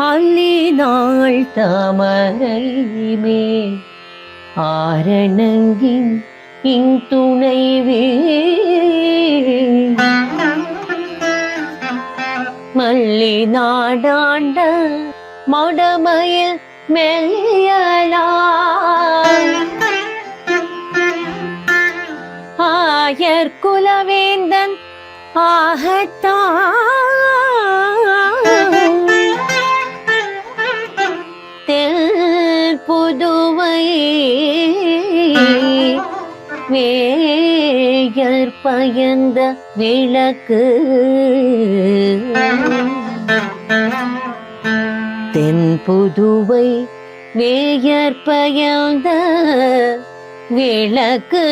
அல்லினாள் தாமரை மேல் ஆரணங்கின் இன்துணைவே மல்லி நாடாண்ட மடமையில் மெல்லியலாய் ஆயர் குலவேந்தன் ஆகத்தான் தெல் புதுவை வேயர் பயந்த விளக்கு தென் புதுவை வேயர் பயந்த விளக்கு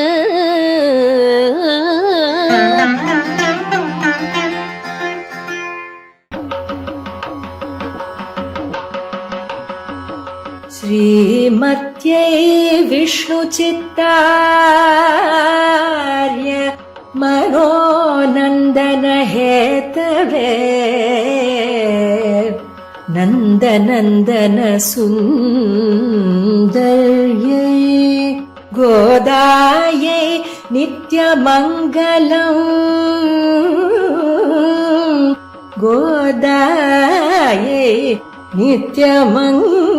श्रीमत्यै विष्णुचित्तार्य मनोनन्दनहेतवे नन्दनन्दन सुन्दर्यै गोदायै नित्यमङ्गलम् गोदायै நித்யமங்கலம்.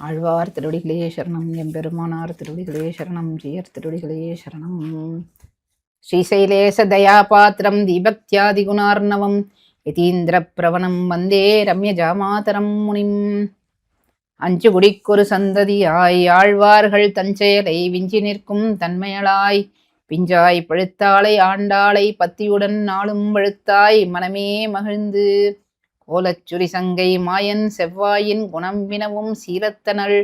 ஆழ்வார் திருவடிகளே சரணம், எம்பெருமானார் திருவடிகளே சரணம், ஜீயர் திருவடிகளே சரணம். ஸ்ரீசைலேச தயாபாத்திரம் தீபக்தியாதிகுணார்ணவம் யதீந்திர பிரவணம் வந்தே ரம்யஜாமாதரம் முனிம். அஞ்சு குடிக்கொரு சந்ததியாய் ஆழ்வார்கள் தஞ்செயலை விஞ்சி நிற்கும் தன்மையளாய் பிஞ்சாய் பழுத்தாளை ஆண்டாளை பத்தியுடன் நாளும் பழுத்தாய் மனமே மகிழ்ந்து கோலச்சுரி சங்கை மாயன் செவ்வாயின் குணம் வினவும் சீலத்தனள்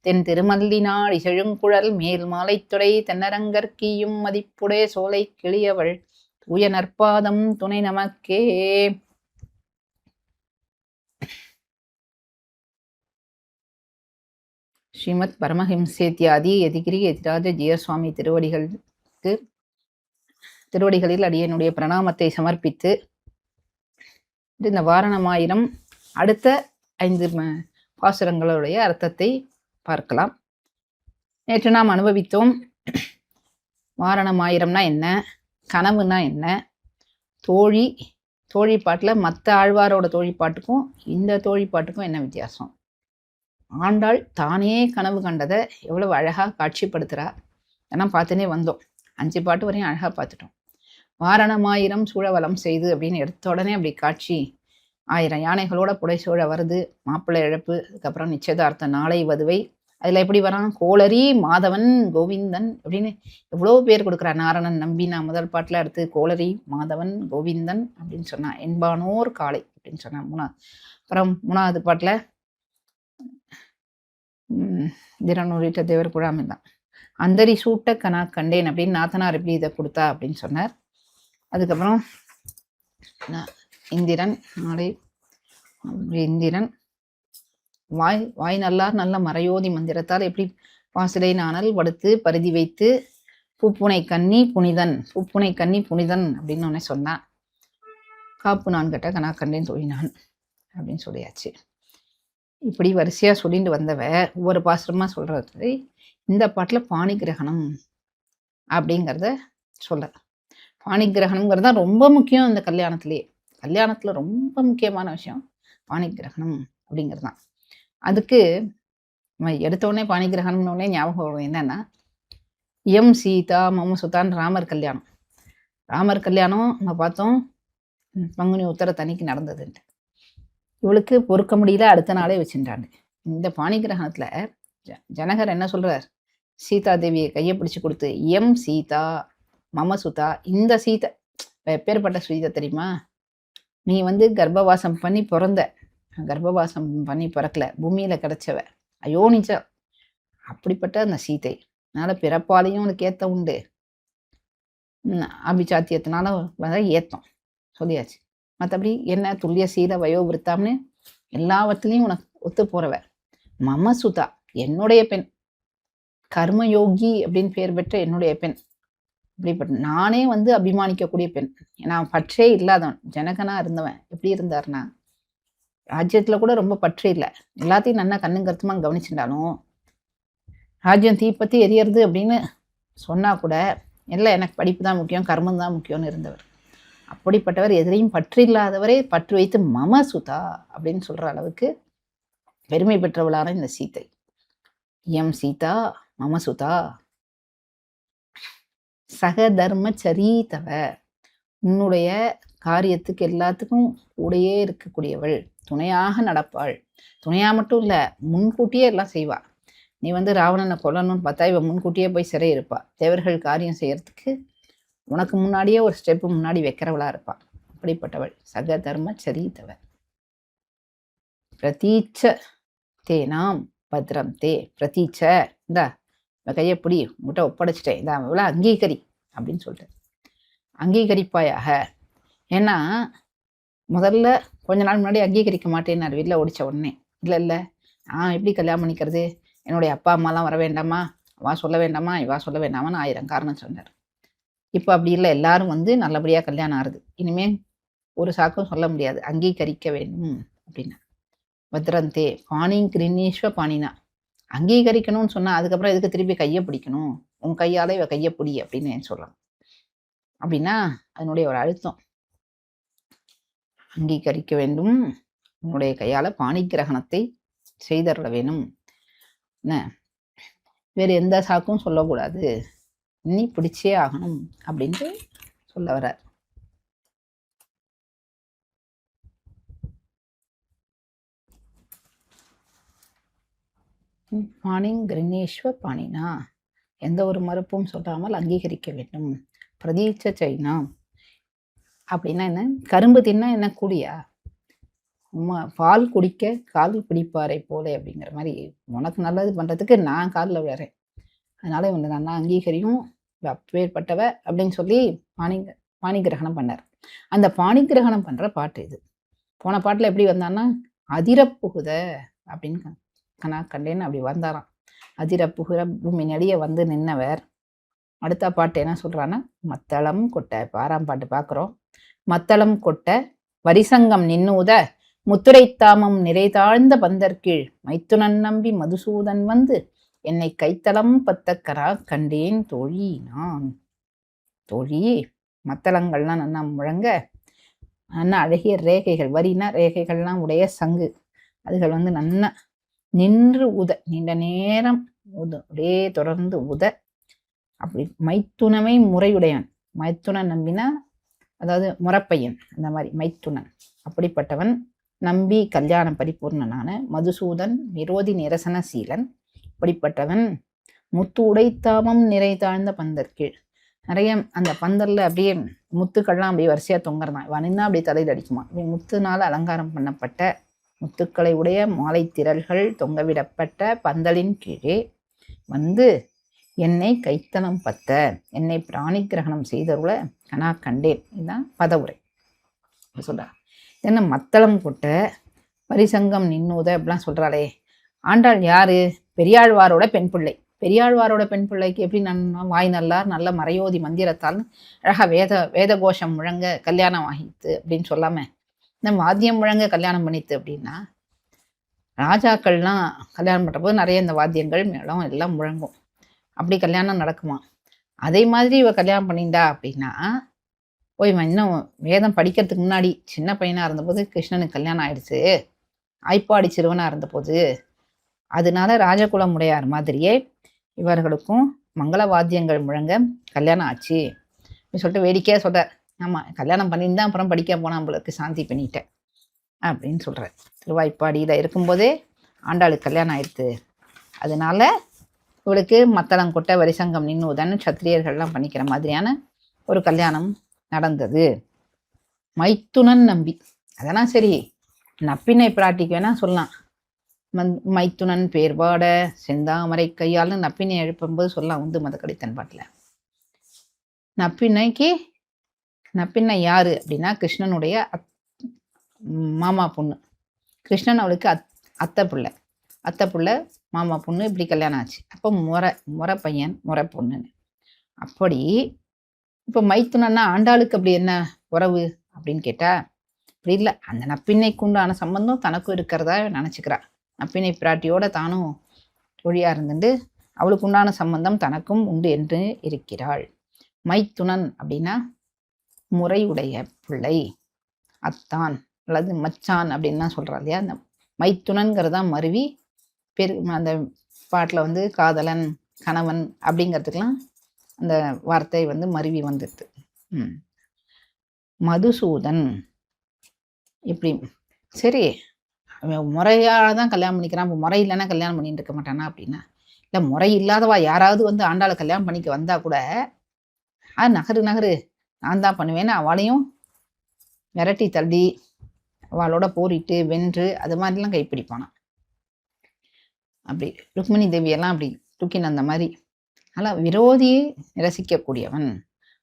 தென் திருமல்லினாள் இசெழுங்குழல் மேல் மாலைத்துடை தென்னரங்கற்கியும் மதிப்புடே சோலை கிளியவள் தூய நற்பாதம் துணை நமக்கே. ஸ்ரீமத் பரமஹிம்சேத்யாதி யதிகிரி யதிராஜ ஜீயசுவாமி திருவடிகளில் அடியனுடைய பிரணாமத்தை சமர்ப்பித்து இந்த வாரணமாயிரம் அடுத்த 5 பாசுரங்களுடைய அர்த்தத்தை பார்க்கலாம். நேற்று நாம் அனுபவித்தோம் வாரணமாயிரம்னா என்ன, கனவுனா என்ன, தோழி பாட்டில் மற்ற ஆழ்வாரோட தோழி பாட்டுக்கும் இந்த தோழி பாட்டுக்கும் என்ன வித்தியாசம், ஆண்டாள் தானே கனவு கண்டதை எவ்வளவு அழகா காட்சிப்படுத்துறா இதெல்லாம் பார்த்துனே வந்தோம். 5 பாட்டு வரையும் அழகா பார்த்துட்டோம். வாரணமாயிரம் சூழவலம் செய்து அப்படின்னு எடுத்த உடனே அப்படி காட்சி 1000 யானைகளோட புடைசூழ வருது, மாப்பிள்ளை இழப்பு, அதுக்கப்புறம் நிச்சயதார்த்த நாளை வதுவை, அதுல எப்படி வரான் கோளரி மாதவன் கோவிந்தன் அப்படின்னு எவ்வளோ பேர் கொடுக்குறா. நாரணன் நம்பினா முதல் பாட்டுல அடுத்து கோளரி மாதவன் கோவிந்தன் அப்படின்னு சொன்னான். என்பானோர் காளை அப்படின்னு சொன்னான். அப்புறம் 3வது பாட்டுல திறனூரிட்ட தேவர் குழாமல் தான் அந்தரி சூட்ட கனா கண்டேன் அப்படின்னு நாத்தனார் எப்படி இதை கொடுத்தா அப்படின்னு சொன்னார். அதுக்கப்புறம் இந்திரன் நாளை இந்திரன் வாய் நல்லார் நல்ல மறையோதி மந்திரத்தால் எப்படி பாசிலை நாணல் படுத்து பருதி வைத்து பூப்புனை கன்னி புனிதன் அப்படின்னு ஒன்னே சொன்னான். காப்பு நான் கட்ட கனா கண்டேன் தொழினான் அப்படின்னு சொல்லியாச்சு. இப்படி வரிசையா சொல்லிட்டு வந்தவ ஒவ்வொரு பாசுரமா சொல்றது இந்த பாட்டுல பாணி கிரகணம் அப்படிங்கிறத சொல்ல. பாணி கிரகணம்ங்கிறது தான் ரொம்ப முக்கியம். இந்த கல்யாணத்துல ரொம்ப முக்கியமான விஷயம் பாணி கிரகணம் அப்படிங்கிறது தான். அதுக்கு எடுத்தோடனே பாணி கிரகணம்னு ஞாபகம் வரும் என்னன்னா, எம் சீதா மம சுதான் ராமர் கல்யாணம் நம்ம பார்த்தோம் பங்குனி உத்தர தனிக்கு நடந்ததுன்ட்டு. இவளுக்கு பொறுக்க முடியல, அடுத்த நாளே வச்சுட்டாங்க. இந்த பாணி கிரகணத்துல ஜனகர் என்ன சொல்றார், சீதா தேவியை கையை பிடிச்சு கொடுத்து எம் சீதா மம சுதா, இந்த சீதை எப்பேற்பட்ட சீதை தெரியுமா, நீ கர்ப்பவாசம் பண்ணி பிறந்த, கர்ப்பவாசம் பண்ணி பிறக்கல, பூமியில கிடைச்சவ அயோனிச்சா. அப்படிப்பட்ட அந்த சீதை. அதனால பிறப்பாலையும் உனக்கு ஏத்தம் உண்டு, அபிச்சாத்தியத்தினால ஏத்தம் சொல்லியாச்சு. மற்றபடி என்ன துல்லிய சீல வயோவிருத்தாம்னு எல்லாவற்றிலையும் உனக்கு ஒத்து போறவ. மமசுதா என்னுடைய பெண், கர்மயோகி அப்படின்னு பேர் பெற்ற என்னுடைய பெண். இப்படிப்பட்ட நானே அபிமானிக்கக்கூடிய பெண். ஏன்னா பற்றே இல்லாதவன் ஜனகனா இருந்தவன். எப்படி இருந்தாருன்னா ராஜ்யத்துல கூட ரொம்ப பற்று இல்லை, எல்லாத்தையும் நல்லா கண்ணும் கருத்துமா கவனிச்சுட்டாலும் ராஜ்யம் தீப்பத்தி எரியறது அப்படின்னு சொன்னா கூட இல்லை எனக்கு படிப்பு தான் முக்கியம், கர்மம் தான் முக்கியம்னு இருந்தவர். அப்படிப்பட்டவர், எதிரையும் பற்று இல்லாதவரே பற்று வைத்து மமசுதா அப்படின்னு சொல்ற அளவுக்கு பெருமை பெற்றவளான இந்த சீதை. எம் சீதா மமசுதா சகதர்ம சரீதவ, உன்னுடைய காரியத்துக்கு எல்லாத்துக்கும் கூடையே இருக்கக்கூடியவள், துணையாக நடப்பாள். துணையா மட்டும் இல்ல, முன்கூட்டியே எல்லாம் செய்வா. நீ ராவணனை கொல்லணும்னு பார்த்தா இவ முன்கூட்டியே போய் சிறை இருப்பா. தேவர்கள் காரியம் செய்யறதுக்கு உனக்கு முன்னாடியே ஒரு ஸ்டெப்பு முன்னாடி வைக்கிறவளா இருப்பா. அப்படிப்பட்டவள் சகதர்ம சரீதவ. பிரதீச்ச தேனாம் பத்ரம் தே. பிரதீச்ச, இந்தா கையப்படி உங்கள்கிட்ட ஒப்படைச்சிட்டேன், இந்தா இவ்வளோ அங்கீகரி அப்படின்னு சொல்லிட்டு அங்கீகரிப்பாயாக. ஏன்னா முதல்ல கொஞ்ச நாள் முன்னாடி அங்கீகரிக்க மாட்டேன்னாரு வெளில ஓடிச்ச உடனே. இல்லை நான் எப்படி கல்யாணம் பண்ணிக்கிறது, என்னுடைய அப்பா அம்மாலாம் வர வேண்டாமா, அவா சொல்ல வேண்டாமா, இவா சொல்ல வேண்டாமான்னு 1000 காரணம் சொன்னார். இப்போ அப்படி இல்லை, எல்லாரும் நல்லபடியாக கல்யாணம் ஆறுது. இனிமே ஒரு சாக்கும் சொல்ல முடியாது, அங்கீகரிக்க வேண்டும் அப்படின்னா. பத்ரந்தே பாணி கிரினீஸ்வ பாணினா, அங்கீகரிக்கணும்னு சொன்னா அதுக்கப்புறம் இதுக்கு திருப்பி கையை பிடிக்கணும், உன் கையால இவ கையை பிடி அப்படின்னு சொல்லலாம். அப்படின்னா அதனுடைய ஒரு அழுத்தம். அங்கீகரிக்க வேண்டும், உன்னுடைய கையால பாணி கிரகணத்தை செய்தருள வேணும், என்ன வேறு எந்த சாக்கும் சொல்லக்கூடாது, நீ பிடிச்சே ஆகணும் அப்படின்ட்டு சொல்ல வர்றார். பாணிங் கிரினேஸ்வ பாணினா, எந்த ஒரு மறுப்பும் சொல்லாமல் அங்கீகரிக்க வேண்டும். பிரதீட்ச சைனா அப்படின்னா என்ன, கரும்பு தின்னா என்ன கூடியா, பால் குடிக்க கால் பிடிப்பாரை போல அப்படிங்கிற மாதிரி உனக்கு நல்லது பண்றதுக்கு நான் காலில் விழறேன், அதனால இவங்க நல்லா அங்கீகரியும் அப்பேற்பட்டவ அப்படின்னு சொல்லி பாணி கிரகணம் பண்ணார். அந்த பாணி கிரகணம் பண்ற பாட்டு இது. போன பாட்டுல எப்படி வந்தான்னா அதிரப்புகுத அப்படின்னு கனா கண்டேன்னு அப்படி வந்தாராம். அதிரப்புகுற பூமி நடிய நின்னவர். அடுத்த பாட்டு என்ன சொல்றான்னா மத்தளம் கொட்ட, பாராம் பாட்டு பார்க்குறோம். மத்தளம் கொட்ட வரிசங்கம் நின்னூத முத்துரைத்தாமம் நிறை தாழ்ந்த பந்தர்கீழ் மைத்துனன் நம்பி மதுசூதன் என்னை கைத்தளம் பத்தக்கரா கண்டேன் தோழி நான். தோழி, மத்தளங்கள்லாம் நல்லா முழங்க, நல்லா அழகிய ரேகைகள், வரினா ரேகைகள்லாம் உடைய சங்கு, அதுகள் நல்லா நின்று உத, நீண்ட நேரம் உத, அப்படியே தொடர்ந்து உத. அப்படி மைத்துனமை முறையுடையவன், மைத்துனன் நம்பினா அதாவது முறப்பையன், அந்த மாதிரி மைத்துனன், அப்படிப்பட்டவன் நம்பி கல்யாணம் பரிபூர்ணனான மதுசூதன் விரோதி நிரசனசீலன், அப்படிப்பட்டவன் முத்து உடைத்தாமம் நிறை தாழ்ந்த பந்தர்கீழ், நிறைய அந்த பந்தல்ல அப்படியே முத்துக்கள்லாம் அப்படியே வரிசையா தொங்குறதான், வனின்னா அப்படியே தலையில் அடிக்குமா, அப்படியே முத்துனால அலங்காரம் பண்ணப்பட்ட முத்துக்களை உடைய மாலை திரள்கள் தொங்கவிடப்பட்ட பந்தலின் கீழே என்னை கைத்தனம் பத்த, என்னை பிராணி கிரகணம் செய்தருள கனா கண்டேன். இதுதான் பதவுரை சொல்றா. என்ன மத்தளம் கொட்ட பரிசங்கம் நின்னூத அப்படிலாம் சொல்றாளே, ஆண்டாள் யாரு, பெரியாழ்வாரோட பெண் பிள்ளை. பெரியாழ்வாரோட பெண் பிள்ளைக்கு எப்படி வாய் நல்லார் நல்ல மறையோதி மந்திரத்தால் அழகா வேத கோஷம் முழங்க கல்யாணம் ஆகித்து அப்படின்னு சொல்லாம இந்த வாத்தியம் முழங்க கல்யாணம் பண்ணித்து அப்படின்னா, ராஜாக்கள்லாம் கல்யாணம் பண்ணுறபோது நிறைய இந்த வாத்தியங்கள் மேளம் எல்லாம் முழங்கும், அப்படி கல்யாணம் நடக்குமா. அதே மாதிரி இவ கல்யாணம் பண்ணிண்டா அப்படின்னா, போய் இன்னும் வேதம் படிக்கிறதுக்கு முன்னாடி சின்ன பையனா இருந்தபோது கிருஷ்ணனுக்கு கல்யாணம் ஆயிடுச்சு, ஆய்ப்பாடி சிறுவனா இருந்தபோது, அதனால ராஜகுலம் உடையார் மாதிரியே இவர்களுக்கும் மங்கள வாத்தியங்கள் முழங்க கல்யாணம் ஆச்சு அப்படின்னு சொல்லிட்டு வேடிக்கையா சொல்றார். ஆமா, கல்யாணம் பண்ணியிருந்தா அப்புறம் படிக்க போனா நம்மளுக்கு சாந்தி பண்ணிட்டேன் அப்படின்னு சொல்றார். திருவாய்ப்பாடியில இருக்கும்போதே ஆண்டாளுக்கு கல்யாணம் ஆயிடுத்து, அதனால இவளுக்கு மத்தளம் கொட்ட வரிசங்கம் நின்னுதன்னு சத்திரியர்கள்லாம் பண்ணிக்கிற மாதிரியான ஒரு கல்யாணம் நடந்தது. மைத்துனன் நம்பி, அதெல்லாம் சரி, நப்பினை பிராட்டிக்கு வேணா சொல்லலாம். மைத்துனன் பேர்பாட செந்தாமரை கையால்னு நப்பினை எழுப்பும்போது சொல்லலாம் உந்து மத கடித்தன் பாட்டில். நப்பின்னை யாரு அப்படின்னா கிருஷ்ணனுடைய மாமா பொண்ணு. கிருஷ்ணன் அவளுக்கு அத்தை பிள்ளை மாமா பொண்ணு, இப்படி கல்யாணம் ஆச்சு. அப்போ முறை பையன் முறை பொண்ணுன்னு. அப்படி இப்போ மைத்துனன்னா ஆண்டாளுக்கு அப்படி என்ன உறவு அப்படின்னு கேட்டா அப்படி இல்லை. அந்த நப்பின்னைக்கு உண்டான சம்பந்தம் தனக்கும் இருக்கிறதா நினச்சிக்கிறா. நப்பினை பிராட்டியோட தானும் தொழியா இருந்துட்டு அவளுக்கு உண்டான சம்பந்தம் தனக்கும் உண்டு என்று இருக்கிறாள். மைத்துனன் அப்படின்னா முறையுடைய பிள்ளை, அத்தான் அல்லது மச்சான் அப்படின்லாம் சொல்றா இல்லையா. அந்த மைத்துனன்கிறதான் மருவி அந்த பாட்டில் வந்து காதலன் கணவன் அப்படிங்கிறதுக்கெல்லாம் அந்த வார்த்தை வந்து மருவி வந்துடுது. மதுசூதன் இப்படி சரி முறையாக தான் கல்யாணம் பண்ணிக்கிறான். இப்போ முறை இல்லைன்னா கல்யாணம் பண்ணிட்டு இருக்க மாட்டானா அப்படின்னா இல்லை, முறை இல்லாதவா யாராவது வந்து ஆண்டாளை கல்யாணம் பண்ணிக்க வந்தா கூட நகரு நான் தான் பண்ணுவேன்னு அவளையும் விரட்டி தள்ளி அவளோட போரிட்டு வென்று அது மாதிரிலாம் கைப்பிடிப்பானான். அப்படி ருக்மிணி தேவியெல்லாம் அப்படி தூக்கின அந்த மாதிரி. அதனால் விரோதியை நிரசிக்கக்கூடியவன்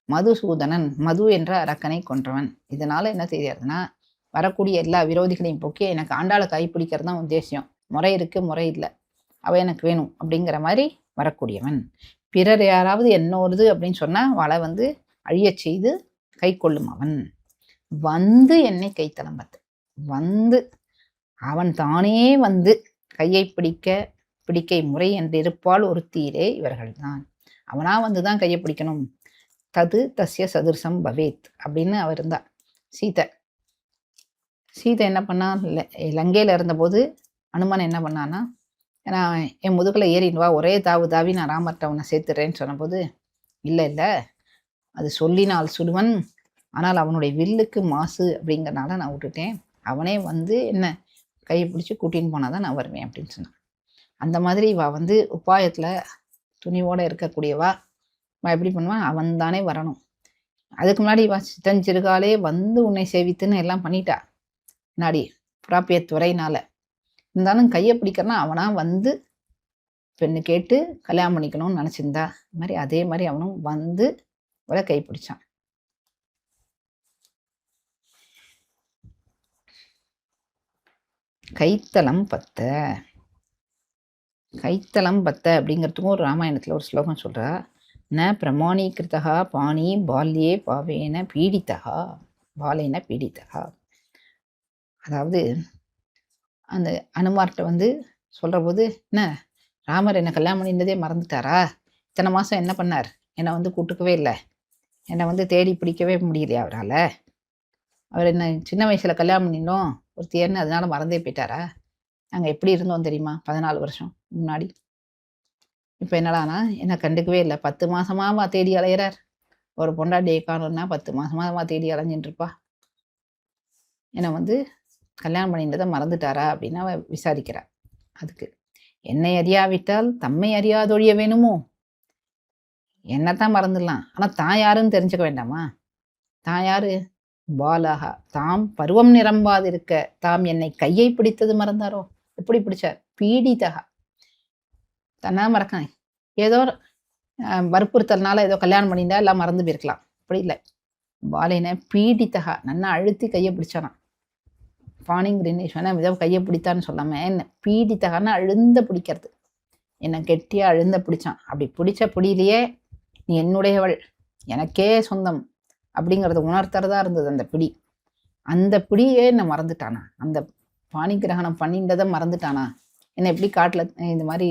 மதுசூதனன், மது என்ற அரக்கனை கொன்றவன். இதனால என்ன தெரியாதுன்னா வரக்கூடிய எல்லா விரோதிகளையும் போக்கி எனக்கு ஆண்டாளை கைப்பிடிக்கிறது தான் உத்தேசியம். முறை இருக்கு, முறை இல்லை, அவ எனக்கு வேணும் அப்படிங்கிற மாதிரி வரக்கூடியவன். பிறர் யாராவது என்னோடது அப்படின்னு சொன்னா அவளை வந்து அழியச் செய்து கை கொள்ளும் அவன். வந்து என்னை கைத்தளம்பத்து வந்து அவன் தானே வந்து கையை பிடிக்கை முறை என்று இருப்பால் ஒரு தீரே இவர்கள்தான். அவனா வந்துதான் கையை பிடிக்கணும். தது தஸ்ய சதுர்சம் பவேத் அப்படின்னு அவர் இருந்தா. சீதை என்ன பண்ணா, லங்கையில இருந்தபோது அனுமன் என்ன பண்ணான்னா, நான் என் முதுகுல ஏறின்னு வா, ஒரே தாவி நான் ராமர்கிட்ட அவனை சேர்த்துறேன்னு சொன்னபோது இல்லை அது சொல்லினால் சுடுவன், ஆனால் அவனுடைய வில்லுக்கு மாசு அப்படிங்கிறனால நான் விட்டுட்டேன். அவனே வந்து என்ன கையை பிடிச்சி கூட்டின்னு போனாதான் நான் வருவேன் அப்படின்னு சொன்னான். அந்த மாதிரி இவா வந்து உபாயத்துல துணிவோட இருக்கக்கூடியவா. எப்படி பண்ணுவான், அவன் தானே வரணும். அதுக்கு முன்னாடி இவா சித்தஞ்சிறுகாலே வந்து உன்னை சேவித்துன்னு எல்லாம் பண்ணிட்டா முன்னாடி புறாப்பிய துறையினால. இருந்தாலும் கையை பிடிக்கிறனா அவனா வந்து பெண்ணு கேட்டு கல்யாணம் பண்ணிக்கணும்னு நினைச்சிருந்தா மாதிரி அதே மாதிரி அவனும் வந்து அவளை கை பிடிச்சான். கைத்தலம் பத்த அப்படிங்கிறதுக்கும் ஒரு ராமாயணத்துல ஒரு ஸ்லோகம் சொல்றா. ந பிரமாணீகிருத்தா பாணி பால்யே பாவேன பீடித்தகா. அதாவது அந்த அனுமார்கிட்ட வந்து சொல்ற போது, என்ன ராமர் என்னை கல்யாணம் பண்ணினதே மறந்துட்டாரா? இத்தனை மாசம் என்ன பண்ணார்? என்னை வந்து கூட்டுக்கவே இல்லை, என்னை வந்து தேடி பிடிக்கவே முடியலையா அவரால்? அவர் என்ன சின்ன வயசுல கல்யாணம் பண்ணினோம் ஒருத்தியர்னு அதனால மறந்தே போயிட்டாரா? நாங்கள் எப்படி இருந்தோம் தெரியுமா 14 வருஷம் முன்னாடி? இப்போ என்னடானா என்னை கண்டுக்கவே இல்லை. 10 மாசமாவா தேடி அலையிறார்? ஒரு பொண்டாட்டியை காணும்னா 10 மாசமாவா தேடி அலைஞ்சின்னு இருப்பா? என்னை வந்து கல்யாணம் பண்ணின்றதை மறந்துட்டாரா அப்படின்னு அவ விசாரிக்கிறார். அதுக்கு என்னை அறியாவிட்டால் தம்மை அறியாதொழிய வேணுமோ? என்னத்தான் மறந்துடலாம், ஆனால் தான் யாருன்னு தெரிஞ்சுக்க வேண்டாமா? தான் யாரு? பாலகா, தாம் பருவம் நிரம்பாதிருக்க தாம் என்னை கையை பிடித்தது மறந்தாரோ? எப்படி பிடிச்சார்? பீடித்தகா, தன்னா மறக்க ஏதோ வற்புறுத்தல்னால ஏதோ கல்யாணம் பண்ணியிருந்தா எல்லாம் மறந்து போயிருக்கலாம். அப்படி இல்லை, பாலின பீடித்தகா நன்னா அழுத்தி கையை பிடிச்சானா. பாணிங்கிரின்னு சொன்னா ஏதோ கையை பிடித்தான்னு சொல்லாம என்ன பீடித்தகான்னு அழுந்த பிடிக்கிறது. என்னை கெட்டியா அழுந்த பிடிச்சான். அப்படி பிடிச்ச பிடியிலேயே நீ என்னுடையவள், எனக்கே சொந்தம் அப்படிங்கிறத உணர்த்துறதா இருந்தது அந்த பிடி. அந்த பிடியே என்னை மறந்துட்டானா? அந்த பாணி கிரகணம் பண்ணின்றதை மறந்துட்டானா? என்னை எப்படி காட்டுல இந்த மாதிரி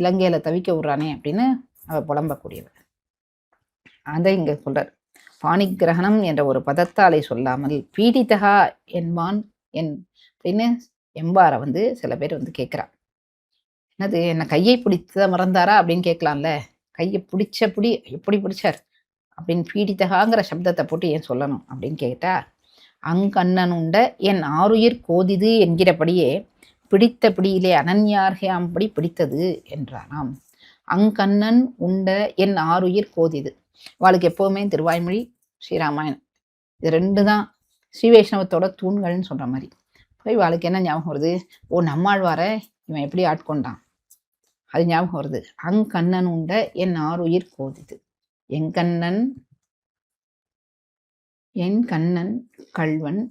இலங்கையில தவிக்க விடுறானே அப்படின்னு அவ புலம்பக்கூடியவர். அதை இங்க சொல்றார். பாணி கிரகணம் என்ற ஒரு பதத்தாலே சொல்லாமல் பீடித்தகா என்பான் அப்படின்னு எம்பாரை வந்து சில பேர் வந்து கேட்கிறா. என்னது, என்னை கையை பிடித்ததை மறந்தாரா அப்படின்னு கேட்கலாம்ல. கையை பிடிச்ச பிடி எப்படி பிடிச்சார் அப்படின்னு பீடித்தகாங்கிற சப்தத்தை போட்டு ஏன் சொல்லணும் அப்படின்னு கேட்டா, அங்கண்ணன் உண்ட என் ஆருயிர் கோதிது என்கிறபடியே பிடித்த பிடியிலே அனன்யார்கையாம்படி பிடித்தது என்றாராம். அங்கண்ணன் உண்ட என் ஆருயிர் கோதிது. அவளுக்கு எப்போவுமே திருவாய்மொழி ஸ்ரீராமாயணம் இது 2 தான் ஸ்ரீ வைஷ்ணவத்தோட தூண்கள்னு சொல்ற மாதிரி. இவாளுக்கு என்ன ஞாபகம் வருது? ஓ, நம்மாழ்வார இவன் எப்படி ஆட்கொண்டான், அது ஞாபகம் வருது. அங்கண்ணன் உண்ட என் ஆருயிர் கோதிது. என் கண்ணன் கள்வன்,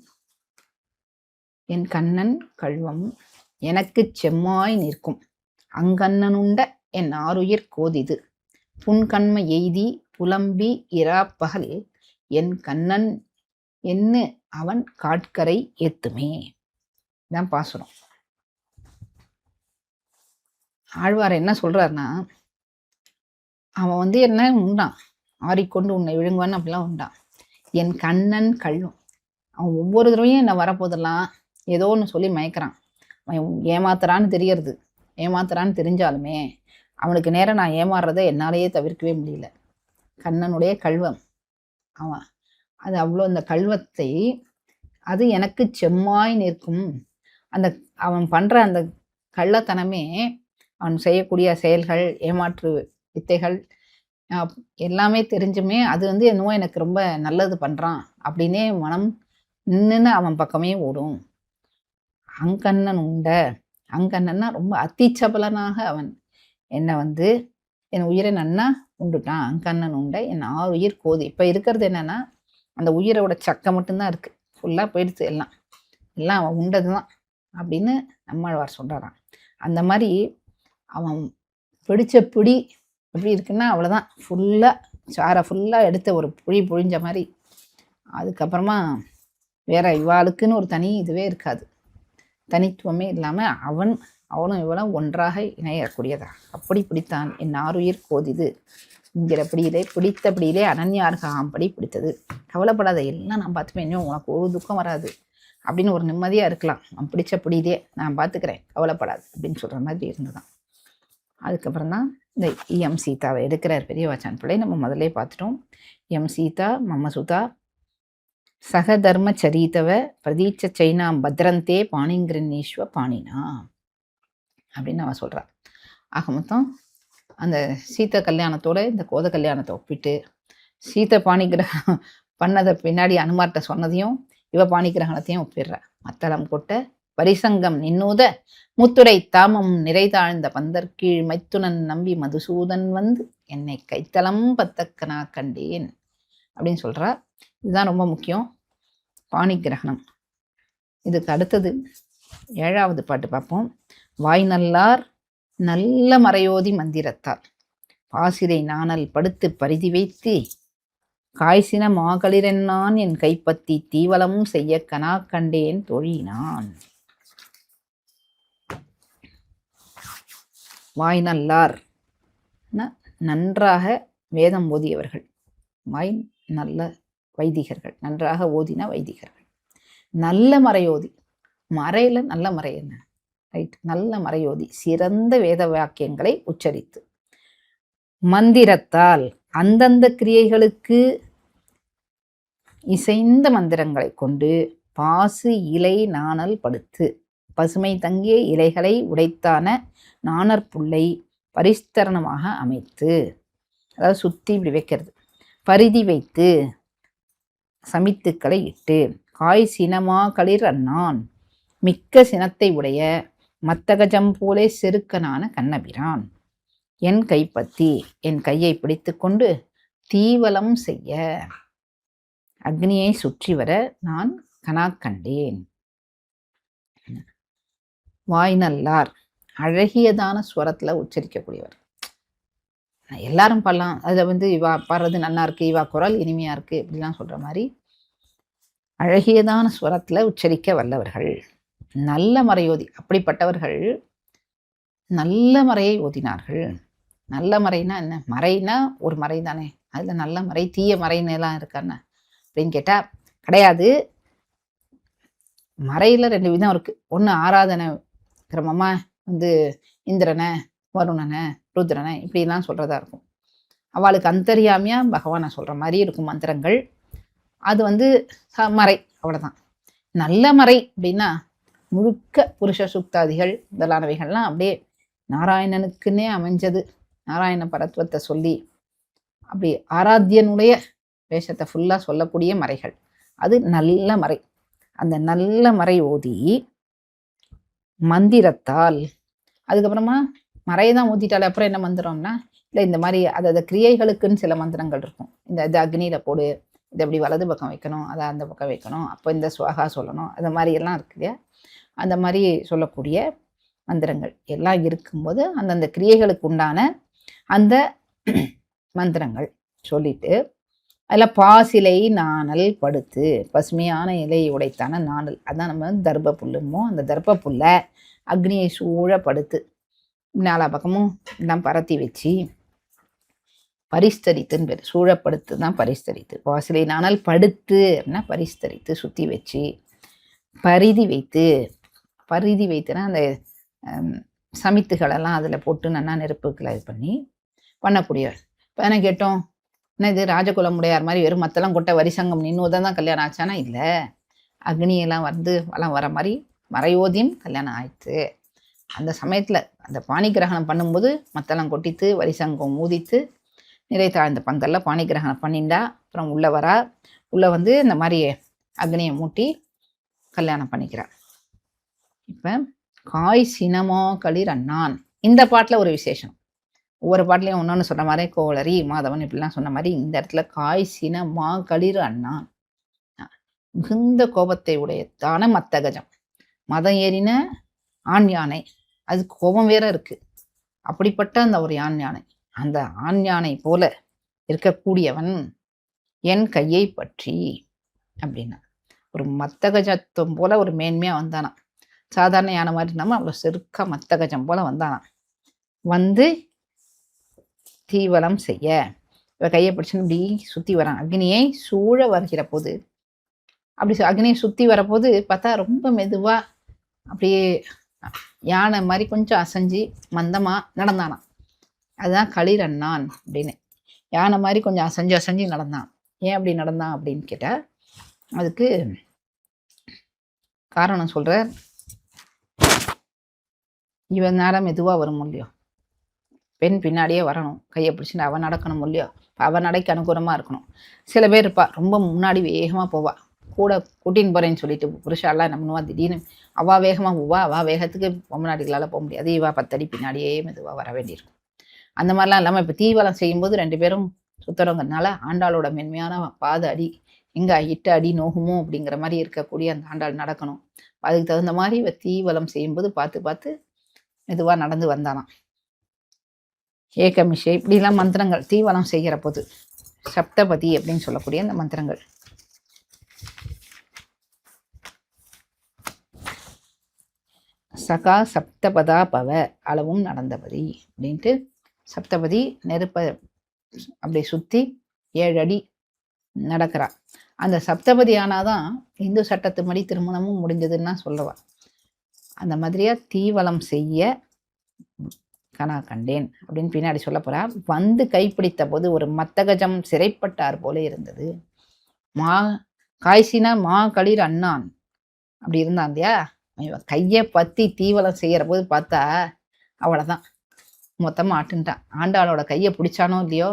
என் கண்ணன் கள்வம் எனக்கு செம்மாய் நிற்கும். அங்கண்ணனுண்ட என் ஆருயிர் கோதிது. புன்கண்ம எய்தி புலம்பி இராப்பகல் என் கண்ணன் என்ன அவன் காட்கரை ஏத்துமே. இதான் பாசுரம். ஆழ்வார் என்ன சொல்றாருன்னா, அவன் என்ன உண்டான், ஆறிக்கொண்டு உன்னை விழுங்குவான்னு அப்படிலாம் உண்டான். என் கண்ணன் கள்ளும். அவன் ஒவ்வொரு தடவையும் என்ன வரப்போதெல்லாம் ஏதோ ஒன்று சொல்லி மயக்கிறான். அவன் ஏமாத்துறான்னு தெரியறது. ஏமாத்துறான்னு தெரிஞ்சாலுமே அவனுக்கு நேரம் நான் ஏமாறுறதை என்னாலேயே தவிர்க்கவே முடியல. கண்ணனுடைய கள்வம் அவன். அது அவ்வளோ, அந்த கள்வத்தை அது எனக்கு செம்மாய் நிற்கும். அந்த அவன் பண்ற அந்த கள்ளத்தனமே, அவன் செய்யக்கூடிய செயல்கள், ஏமாற்று வித்தைகள் எல்லாமே தெரிஞ்சுமே அது என்னவோ எனக்கு ரொம்ப நல்லது பண்றான் அப்படின்னே மனம் நின்று அவன் பக்கமே ஓடும். அங்கண்ணன் உண்ட, அங்கண்ணன்னா ரொம்ப அத்திச்சபலனாக அவன் என்னை என் உயிரை நன்னா உண்டுட்டான். அங்கண்ணன் உண்ட என் ஆறுயிர் கோதி. இப்போ இருக்கிறது என்னன்னா, அந்த உயிரோட சக்கை மட்டும்தான் இருக்கு, ஃபுல்லாக போயிடுச்சு. எல்லாம் அவன் உண்டது தான் அப்படின்னு நம்மாழ்வார் சொல்கிறான். அந்த மாதிரி அவன் பிடிச்ச பிடி எப்படி இருக்குன்னா, அவ்வளோதான், ஃபுல்லாக சாரை ஃபுல்லாக எடுத்த ஒரு புழிஞ்ச மாதிரி. அதுக்கப்புறமா வேற இவாளுக்குன்னு ஒரு தனி இதுவே இருக்காது, தனித்துவமே இல்லாமல் அவனும் இவளும் ஒன்றாக இணையக்கூடியதா. அப்படி பிடித்தான் என் ஆருயிர் கோதிது என்கிறபடியிலே, பிடித்தபடியிலே அனன்யார்காம்படி பிடித்தது. கவலைப்படாத, எல்லாம் நான் பார்த்துப்பேன், இன்னும் உனக்கு ஒரு துக்கம் வராது அப்படின்னு ஒரு நிம்மதியாக இருக்கலாம். அவன் பிடிச்சபடியிலே நான் பார்த்துக்கிறேன், கவலைப்படாது அப்படின்னு சொல்கிற மாதிரி இருந்துதான். அதுக்கப்புறம் தான் இந்த எம் சீதாவை எடுக்கிறார் பெரியவாச்சான் பிள்ளை. நம்ம முதல்ல பார்த்துட்டோம். எம் சீதா மம சுதா சகதர்ம சரித்தவ பிரதீட்ச சைனாம் பத்ரந்தே பாணிங்கிரநீஸ்வ பாணினா அப்படின்னு அவன் சொல்கிறான். ஆக மொத்தம் அந்த சீத்த கல்யாணத்தோட இந்த கோத கல்யாணத்தை ஒப்பிட்டு, சீத்த பாணிகிரகம் பண்ணதை பின்னாடி அனுமார்ட்ட சொன்னதையும் இவ பாணிகிரகணத்தையும் ஒப்பிடுற. மத்தளம் கொட்ட பரிசங்கம் நின்னூத முத்துரை தாமம் நிறைதாழ்ந்த பந்தற்கீழ் மைத்துனன் நம்பி மதுசூதன் என்னை கைத்தளம் பத்தக்கனா கண்டேன் அப்படின்னு சொல்றா. இதுதான் ரொம்ப முக்கியம், பாணிகிரகணம். இதுக்கு அடுத்தது 7வது பாட்டு பார்ப்போம். வாய் நல்லார் நல்ல மறையோதி மந்திரத்தால் பாசிரை நாணல் படுத்து பரிதி வைத்து காய்ச்சின மாகளிரென்னான் என் கைப்பத்தி தீவலம் செய்ய கனா கண்டேன் தொழினான். வாய் நல்லார் நன்றாக வேதம் ஓதியவர்கள், வாய் நல்ல வைதிகர்கள், நன்றாக ஓதின வைதிகர்கள். நல்ல மறையோதி, மறையில நல்ல மறை என்ன, ரைட், நல்ல மறையோதி, சிறந்த வேத வாக்கியங்களை உச்சரித்து மந்திரத்தால் அந்தந்த கிரியைகளுக்கு இசைந்த மந்திரங்களை கொண்டு பாசு இலை நாணல் படுத்து பசுமை தங்கிய இலைகளை உடைத்தான நாணற்புல்லை பரிஸ்தரணமாக அமைத்து, அதாவது சுத்தி இப்படி வைக்கிறது, பரிதி வைத்து சமித்துக்களை இட்டு காய் சினமா களிர் அண்ணான் மிக்க சினத்தை உடைய மத்தகஜம் போலே செருக்கனான கண்ணபிரான் என் கைப்பத்தி என் கையை பிடித்து கொண்டு தீவலம் செய்ய அக்னியை சுற்றி வர நான் கனா கண்டேன். வாய் நல்லார் அழகியதான ஸ்வரத்துல உச்சரிக்கக்கூடியவர். எல்லாரும் பாடலாம், அதை இவா பாடுறது நல்லா இருக்கு, இவா குரல் இனிமையா இருக்கு இப்படிலாம் சொல்ற மாதிரி அழகியதான ஸ்வரத்துல உச்சரிக்க வல்லவர்கள், நல்ல மறையோதி. அப்படிப்பட்டவர்கள் நல்ல மறையை ஓதினார்கள். நல்ல மறைனா என்ன, மறைனா ஒரு மறை தானே, அதுல நல்ல மறை தீய மறைன்னு எல்லாம் இருக்கான்னு அப்படின்னு கேட்டா கிடையாது. மறையில 2 விதம் இருக்கு. ஒண்ணு ஆராதனை கிரமமா இந்திரனை வருணனை ருத்ரனை இப்படிலாம் சொல்றதா இருக்கும். அவளுக்கு அந்தரியாமையா பகவானை சொல்ற மாதிரி இருக்கும் மந்திரங்கள். அது மறை, அவ்வளவுதான். நல்ல மறை அப்படின்னா முழுக்க புருஷ சுக்தாதிகள் முதலானவைகள்லாம் அப்படியே நாராயணனுக்குன்னே அமைஞ்சது. நாராயண பரத்வத்தை சொல்லி அப்படி ஆராத்தியனுடைய வேஷத்தை ஃபுல்லா சொல்லக்கூடிய மறைகள், அது நல்ல மறை. அந்த நல்ல மறை ஓதி மந்திரத்தால். அதுக்கப்புறமா மறையை தான் ஊற்றிட்டாலே அப்புறம் என்ன மந்திரம்னா, இல்லை இந்த மாதிரி அதாவது கிரியைகளுக்குன்னு சில மந்திரங்கள் இருக்கும். இது அக்னியில் போடு, இது அப்படி வலது பக்கம் வைக்கணும், அதை அந்த பக்கம் வைக்கணும், அப்போ இந்த சுவாகா சொல்லணும், அது மாதிரி எல்லாம் இருக்கு இல்லையா. அந்த மாதிரி சொல்லக்கூடிய மந்திரங்கள் எல்லாம் இருக்கும்போது அந்தந்த கிரியைகளுக்கு உண்டான அந்த மந்திரங்கள் சொல்லிட்டு அதில் பாசிலை நாணல் படுத்து, பசுமையான இலையை உடைத்தான நாணல், அதான் நம்ம தர்ப்ப புல்லுமோ, அந்த தர்ப்ப புல்லை அக்னியை சூழ படுத்து நாலா பக்கமும் எல்லாம் பரத்தி வச்சு பரிஸ்தரித்துன்னு பேர். சூழப்படுத்து தான் பரிஸ்தரித்து. பாசிலை நாணல் படுத்து அப்படின்னா பரிஸ்தரித்து சுற்றி வச்சு, பரிதி வைத்து. பரிதி வைத்துனா அந்த சமித்துகளெல்லாம் அதில் போட்டு நல்லா நெருப்புகளை இது பண்ணி பண்ணக்கூடிய. இப்போ என்ன கேட்டோம், என்ன இது ராஜகுலம் உடையார் மாதிரி வெறும் மத்தெல்லாம் கொட்ட வரிசங்கம் நின்று தான் கல்யாணம் ஆச்சானா? இல்லை, அக்னியெல்லாம் வந்து வளம் வர மாதிரி மறையோதியும் கல்யாணம் ஆயிடுச்சு. அந்த சமயத்தில் அந்த பாணி கிரகணம் பண்ணும்போது மத்தெல்லாம் கொட்டித்து வரிசங்கம் ஊதித்து நிறை தாழ்ந்த பந்தல்ல பாணி கிரகணம் பண்ணிண்டா அப்புறம் உள்ள வரா. உள்ள வந்து இந்த மாதிரி அக்னியை மூட்டி கல்யாணம் பண்ணிக்கிறார். இப்போ காய் சினமோ களிர் அண்ணான், இந்த பாட்டில் ஒரு விசேஷம். ஒவ்வொரு பாட்டிலையும் ஒன்னொன்று சொன்ன மாதிரி கோளரி மாதவன் இப்படிலாம் சொன்ன மாதிரி இந்த இடத்துல காய் சினமா களிர் அண்ணான், மிகுந்த கோபத்தை உடையதான மத்தகஜம், மதம் ஏறின ஆண் யானை, அது கோபம் வேற இருக்கு. அப்படிப்பட்ட அந்த ஒரு ஆண் யானை, அந்த ஆண் யானை போல இருக்கக்கூடியவன் என் கையை பற்றி அப்படின்னா ஒரு மத்தகஜத்துவம் போல ஒரு மேன்மையா வந்தானா. சாதாரண யானை மாதிரி இல்லாமல் அவ்வளோ செருக்கா மத்தகஜம் போல வந்தானா. வந்து தீவலம் செய்ய இவ கையை பிடிச்சுன்னு இப்படி சுற்றி வரான். அக்னியை சூழ வருகிற போது அப்படி அக்னியை சுற்றி வரப்போது பார்த்தா ரொம்ப மெதுவா அப்படியே யானை மாதிரி கொஞ்சம் அசைஞ்சு மந்தமா நடந்தானான். அதுதான் களிர் அண்ணான் அப்படின்னு. யானை மாதிரி கொஞ்சம் அசைஞ்சு அசைஞ்சு நடந்தான். ஏன் அப்படி நடந்தான் அப்படின்னு கேட்டா அதுக்கு காரணம் சொல்ற. இவன் நேரம் மெதுவாக வரும் இல்லையோ, பெண் பின்னாடியே வரணும், கையை பிடிச்சிட்டு அவன் நடக்கணும் இல்லையோ, அவன் நடைக்கு அனுகூலமாக இருக்கணும். சில பேர் இருப்பா ரொம்ப முன்னாடி வேகமாக போவா, கூட கூட்டின்னு போகிறேன்னு சொல்லிட்டு புருஷாலாம் என்ன பண்ணுவா, திடீர்னு அவள் வேகமாக போவா, அவள் வேகத்துக்கு பொம்மநாடிகளால் போக முடியாது, இவா 10 அடி பின்னாடியே மெதுவாக வர வேண்டியிருக்கும். அந்த மாதிரிலாம் இல்லாமல் இப்போ தீவலம் செய்யும்போது 2 பேரும் சுத்தரங்கிறதுனால ஆண்டாளோட மென்மையான பாத அடி எங்கே 8 அடி நோகுமோ அப்படிங்கிற மாதிரி இருக்கக்கூடிய அந்த ஆண்டாள் நடக்கணும். அதுக்கு தகுந்த மாதிரி இவ தீவலம் செய்யும்போது பார்த்து பார்த்து மெதுவாக நடந்து வந்தானாம். ஏகமிஷை இப்படிலாம் மந்திரங்கள் தீவலம் செய்கிற போது சப்தபதி அப்படின்னு சொல்லக்கூடிய அந்த மந்திரங்கள். சகா சப்தபதா பவ அளவும் நடந்தபதி அப்படின்ட்டு சப்தபதி நெருப்ப அப்படி சுற்றி 7 அடி நடக்கிறா. அந்த சப்தபதி ஆனாதான் இந்து சட்டத்துப்படி திருமணமும் முடிஞ்சதுன்னா சொல்லவா. அந்த மாதிரியா தீவலம் செய்ய கனா கண்டேன் அப்படின்னு பின்னாடி சொல்ல போறா. வந்து கைப்பிடித்த போது ஒரு மத்தகஜம் சிறைப்பட்டார் போல இருந்தது. காய்ச்சினா மா களிர் அண்ணான் அப்படி இருந்தான் இல்லையா. கையை பத்தி தீவலம் செய்யற போது பார்த்தா அவ்வளவுதான், மொத்தமா ஆட்டுன்ட்டான். ஆண்டாளோட கையை பிடிச்சானோ இல்லையோ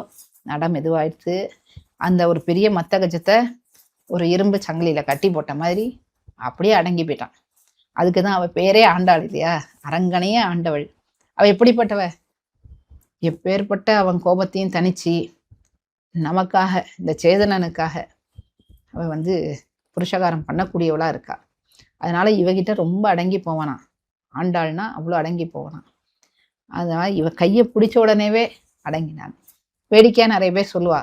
நடம் மெதுவாயிடுச்சு. அந்த ஒரு பெரிய மத்தகஜத்தை ஒரு இரும்பு சங்கிலியில கட்டி போட்ட மாதிரி அப்படியே அடங்கி போயிட்டான். அதுக்குதான் அவ பேரே ஆண்டாள் இல்லையா, அரங்கனையே ஆண்டவள். அவ எப்படிப்பட்டவ, எப்பேற்பட்ட அவன் கோபத்தையும் தனிச்சு நமக்காக இந்த சேதனனுக்காக அவ வந்து புருஷகாரம் பண்ணக்கூடியவளா இருக்கா. அதனால இவகிட்ட ரொம்ப அடங்கி போவானா. ஆண்டாள்னா அவ்வளோ அடங்கி போவானா. அதனால இவ கையை பிடிச்ச உடனேவே அடங்கினான். வேடிக்கையா நிறைய பேர் சொல்லுவா,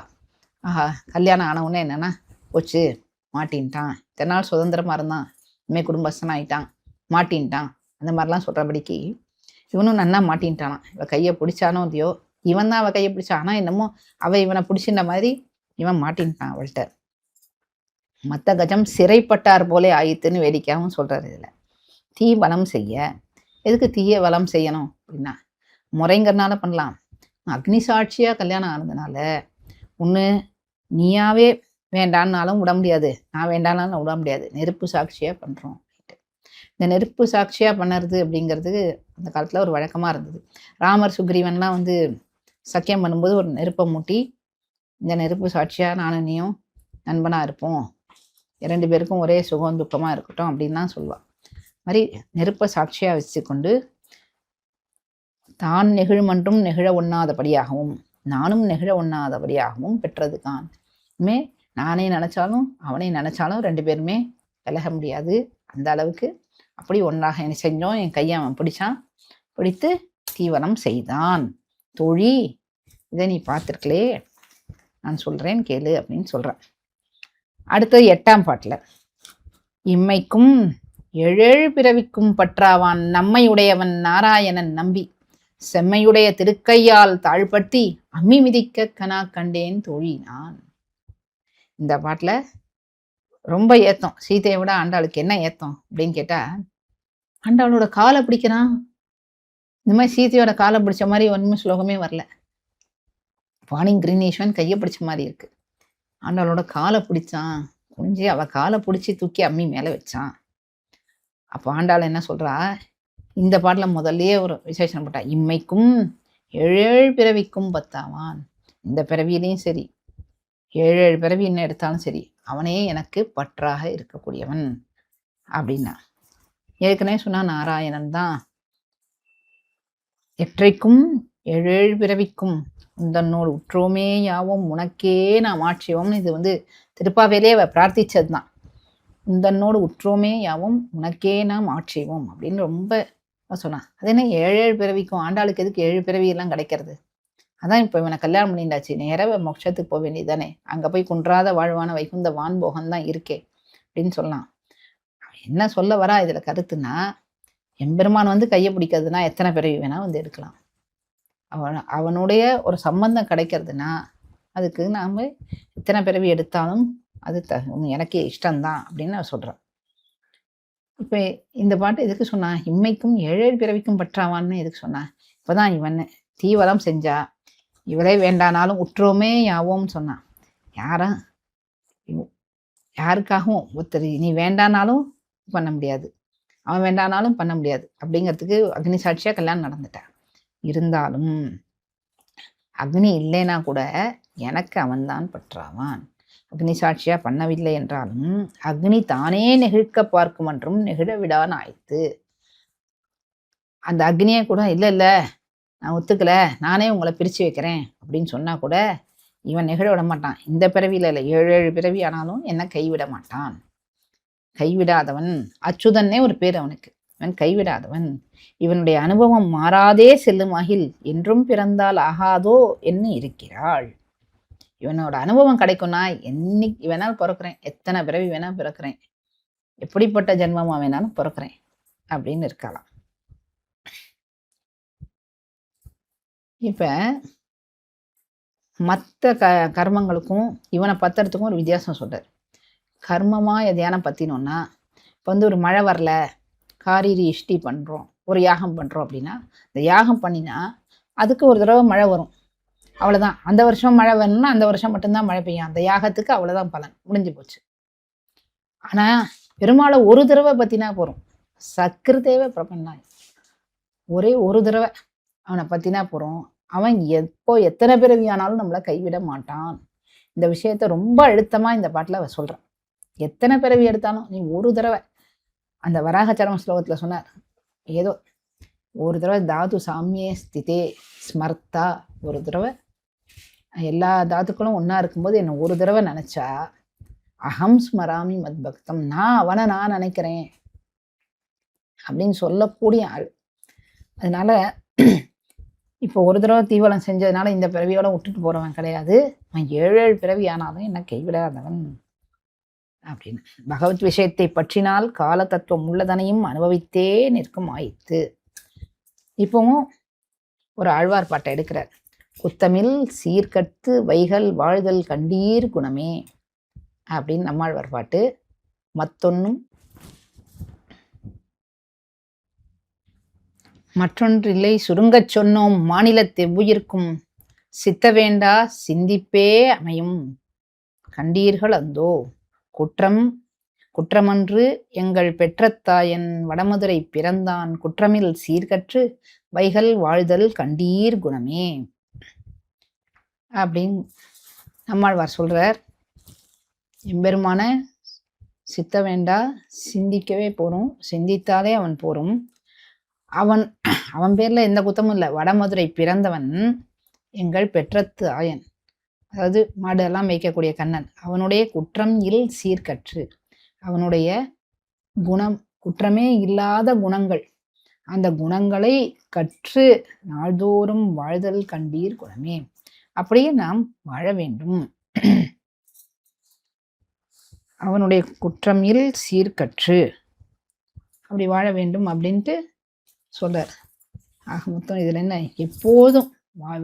ஆஹா கல்யாணம் ஆனவுடனே என்னன்னா போச்சு மாட்டின்ட்டான், இத்தனை நாள் சுதந்திரமா இருந்தான், இனிமே குடும்பஸ்தன் ஆயிட்டான் மாட்டின்ட்டான், அந்த மாதிரிலாம் சொல்றபடிக்கு இவனும் நன்னா மாட்டின்ட்டானா. இவ கையை பிடிச்சானோ இல்லையோ, இவன் தான் அவ கையை பிடிச்சான், ஆனா என்னமோ அவ இவனை பிடிச்சின்ற மாதிரி இவன் மாட்டின்ட்டான் அவள்கிட்ட. மத்த கஜம் சிறைப்பட்டார் போலே ஆயித்துன்னு வேடிக்கையாகவும் சொல்றாரு. இதுல தீ வலம் செய்ய, எதுக்கு தீய வலம் செய்யணும் அப்படின்னா முறைங்கிறனால பண்ணலாம். அக்னி சாட்சியா கல்யாணம் ஆனதுனால ஒன்று நீயாவே வேண்டான்னாலும் விட முடியாது, நான் வேண்டானாலும் விட முடியாது, நெருப்பு சாட்சியா பண்றோம். இந்த நெருப்பு சாட்சியா பண்ணுறது அப்படிங்கிறது அந்த காலத்துல ஒரு வழக்கமா இருந்தது. ராமர் சுக்ரீவன்லாம் வந்து சக்கியம் பண்ணும்போது ஒரு நெருப்பை மூட்டி இந்த நெருப்பு சாட்சியா நானும் நீயும் நண்பனா இருப்போம், 2 பேருக்கும் ஒரே சுகம் துக்கமா இருக்கட்டும் அப்படின்லாம் சொல்லுவாள். மாதிரி நெருப்பை சாட்சியாக வச்சுக்கொண்டு தான் நெகிழ்மன்றும் நிகழ ஒண்ணாதபடியாகவும் நானும் நிகழ ஒண்ணாதபடியாகவும் பெற்றதுதான். இனிமே நானே நினச்சாலும் அவனே நினச்சாலும் 2 பேருமே விலக முடியாது. அந்த அளவுக்கு அப்படி ஒன்றாக என்ன செஞ்சோம். என் கையை அவன் பிடிச்சான், பிடித்து தீவனம் செய்தான். தோழி, இதை நீ பார்த்துருக்கலே, நான் சொல்கிறேன் கேளு அப்படின்னு சொல்கிறேன். அடுத்தது 8ஆம் பாட்டில், இம்மைக்கும் 7 பிறவிக்கும் பற்றாவான் நம்மை உடையவன் நாராயணன் நம்பி செம்மையுடைய திருக்கையால் தாழ்படுத்தி அம்மி மிதிக்க கனா கண்டேன் தோழி நான். இந்த பாட்டில் ரொம்ப ஏத்தம். சீதையை விட ஆண்டாளுக்கு என்ன ஏத்தம் அப்படின்னு கேட்டா, ஆண்டாளோட காலை பிடிக்கிறான். இந்த மாதிரி சீதையோட காலை பிடிச்ச மாதிரி ஒன்றுமே ஸ்லோகமே வரல. வாணிங் கிரீனீஸ்வரன் கையை பிடிச்ச மாதிரி இருக்கு. ஆண்டாளோட காலை பிடிச்சான், குனிஞ்சு அவ காலை பிடிச்சி தூக்கி அம்மி மேலே வச்சான். அப்போ ஆண்டாள் என்ன சொல்றா, இந்த பாட்டில் முதல்லயே ஒரு விசேஷம் போட்டா, இம்மைக்கும் 7 பிறவிக்கும் பத்தாவான். இந்த பிறவியிலையும் சரி 7 பிறவி என்ன எடுத்தாலும் சரி அவனே எனக்கு பற்றாக இருக்கக்கூடியவன் அப்படின்னா. ஏற்கனவே சொன்னா நாராயணன் தான். எற்றைக்கும் 7 பிறவிக்கும் உந்தன்னோடு உற்றோமே யாவும் உனக்கே நாம் ஆட்சியோம்னு இது திருப்பாவேலே அவ பிரார்த்திச்சது தான். உந்தன்னோடு உற்றோமே யாவும் உனக்கே நாம் ஆட்சிவோம் அப்படின்னு ரொம்ப சொன்னான். அது என்ன 7 பிறவிக்கும்? ஆண்டாளுக்கு எதுக்கு 7 பிறவியெல்லாம் கிடைக்கிறது? அதான் இப்போ இவனை கல்யாணம் பண்ணிண்டாச்சு, நேராக மோட்சத்துக்கு போக வேண்டியதானே, அங்கே போய் குன்றாத வாழ்வான வைகுந்த வான்போகம் தான் இருக்கே அப்படின்னு சொல்லலாம். என்ன சொல்ல வரா இதில் கருத்துனா, எம்பெருமான் கையை பிடிக்கிறதுனா எத்தனை பிறவி வேணா எடுக்கலாம். அவனுடைய ஒரு சம்பந்தம் கிடைக்கிறதுனா அதுக்கு நாம் எத்தனை பிறவி எடுத்தாலும் அது எனக்கே இஷ்டம்தான் அப்படின்னு நான் சொல்கிறேன். இப்போ இந்த பாட்டு எதுக்கு சொன்னா, இம்மைக்கும் 7 பிறவிக்கும் பற்றாவான்னு எதுக்கு சொன்னா, இப்போதான் இவன் தீவரம் செஞ்சா இவளே வேண்டானாலும் உற்றோமே யாவோம்னு சொன்னான். யாருக்காகவும் ஒருத்தர் நீ வேண்டானாலும் பண்ண முடியாது, அவன் வேண்டானாலும் பண்ண முடியாது அப்படிங்கிறதுக்கு அக்னி சாட்சியா கல்யாணம் நடந்துட்டா. இருந்தாலும் அக்னி இல்லைன்னா கூட எனக்கு அவன்தான் பற்றாவான். அக்னி சாட்சியா பண்ணவில்லை என்றாலும் அக்னி தானே நெகிழ்க்க பார்க்கும் என்றும் நெகிழ விடான் ஆயித்து. அந்த அக்னியை கூட இல்லை நான் ஒத்துக்கல, நானே உங்களை பிரித்து வைக்கிறேன் அப்படின்னு சொன்னா கூட இவன் நெகிழ விட மாட்டான். இந்த பிறவியில இல்லை, 7 பிறவி ஆனாலும் என்ன கைவிட மாட்டான். கைவிடாதவன், அச்சுதன்னே ஒரு பேர் அவனுக்கு. இவன் கைவிடாதவன். இவனுடைய அனுபவம் மாறாதே செல்லும் அகில் என்றும் பிறந்தால் ஆகாதோ என்ன இருக்கிறாள். இவனோட அனுபவம் கிடைக்கும்னா என்னைக்கு வேணாலும் பிறக்கிறேன், எத்தனை பிறவி வேணா பிறக்கிறேன், எப்படிப்பட்ட ஜென்மமா வேணாலும் பிறக்கிறேன் அப்படின்னு இருக்கலாம். இப்ப மற்ற கர்மங்களுக்கும் இவனை பத்துறதுக்கும் ஒரு வித்தியாசம் சொல்றார். கர்மமா எதையான பத்தினோம்னா, இப்போ ஒரு மழை வரல, காரீரி இஷ்டி பண்றோம், ஒரு யாகம் பண்றோம் அப்படின்னா, இந்த யாகம் பண்ணினா அதுக்கு ஒரு தடவை மழை வரும், அவ்வளவுதான். அந்த வருஷம் மழை வேணும்னா அந்த வருஷம் மட்டும்தான் மழை பெய்யும், அந்த யாகத்துக்கு அவ்வளவுதான் பலன், முடிஞ்சு போச்சு. ஆனா பெருமாளை ஒரு தடவை பத்தினா போறோம். சக்கிருதேவ பிரபன்னா, ஒரே ஒரு தடவை அவனை பத்தினா போறோம். அவன் எப்போ எத்தனை பிறவி ஆனாலும் நம்மளை கைவிட மாட்டான். இந்த விஷயத்த ரொம்ப அழுத்தமா இந்த பாட்டுல அவ சொல்றான். எத்தனை பிறவி எடுத்தாலும் நீ ஒரு தடவை, அந்த வராகச்சரம ஸ்லோகத்துல சொன்னார், ஏதோ ஒரு தடவை தாது சாமியே ஸ்திதே ஸ்மர்த்தா, ஒரு தடவை எல்லா தாத்துக்களும் ஒன்னா இருக்கும்போது என்ன ஒரு தடவை நினைச்சா அகம் ஸ்மராமி மத் பக்தம், அவனை நான் நினைக்கிறேன் அப்படின்னு சொல்லக்கூடிய ஆள். அதனால இப்போ ஒரு தடவை தீவலம் செஞ்சதுனால இந்த பிறவியோட விட்டுட்டு போறவன் கிடையாது. அவன் 7 பிறவி ஆனாலும் என்ன கைவிடாதவன் அப்படின்னு. பகவத் விஷயத்தை பற்றினால் கால தத்துவம் உள்ளதனையும் அனுபவித்தே நிற்கும் ஆயித்து. இப்பவும் ஒரு ஆழ்வார் பாட்டை எடுக்கிறார். குத்தமில் சீர்கட்டு வைகள் வாழ்தல் கண்டீர் குணமே அப்படின்னு நம்மாழ்வார் பாட்டு. மற்றொன்றில்லை சுருங்கச் சொன்னோம் மாநிலத்தை உயிர்க்கும் சித்த வேண்டா சிந்திப்பே அமையும் கண்டீர்கள் அந்தோ குற்றமன்று எங்கள் பெற்றத்தாயன் வடமதுரை பிறந்தான் குற்றமில் சீர்கற்று வைகள் வாழ்தல் கண்டீர் குணமே அப்படின்னு நம்மாழ்வார் சொல்றார். எம்பெருமான சித்த வேண்டா, சிந்திக்கவே போறோம். சிந்தித்தாலே அவன் போரும். அவன் அவன் பேர்ல எந்த குத்தமும் இல்லை. வடமதுரை பிறந்தவன் எங்கள் பெற்றத்து ஆயன். அதாவது மாடெல்லாம் மேய்க்கக்கூடிய கண்ணன். அவனுடைய குற்றம் இல் சீர்கற்று, அவனுடைய குணம், குற்றமே இல்லாத குணங்கள், அந்த குணங்களை கற்று நாள்தோறும் வாழ்தல் கண்டீர் குணமே. அப்படியே நாம் வாழ வேண்டும். அவனுடைய குற்றம் இல் சீர்கற்று அப்படி வாழ வேண்டும் அப்படின்ட்டு சொல்றார். ஆக மொத்தம் இதுல என்ன, எப்போதும்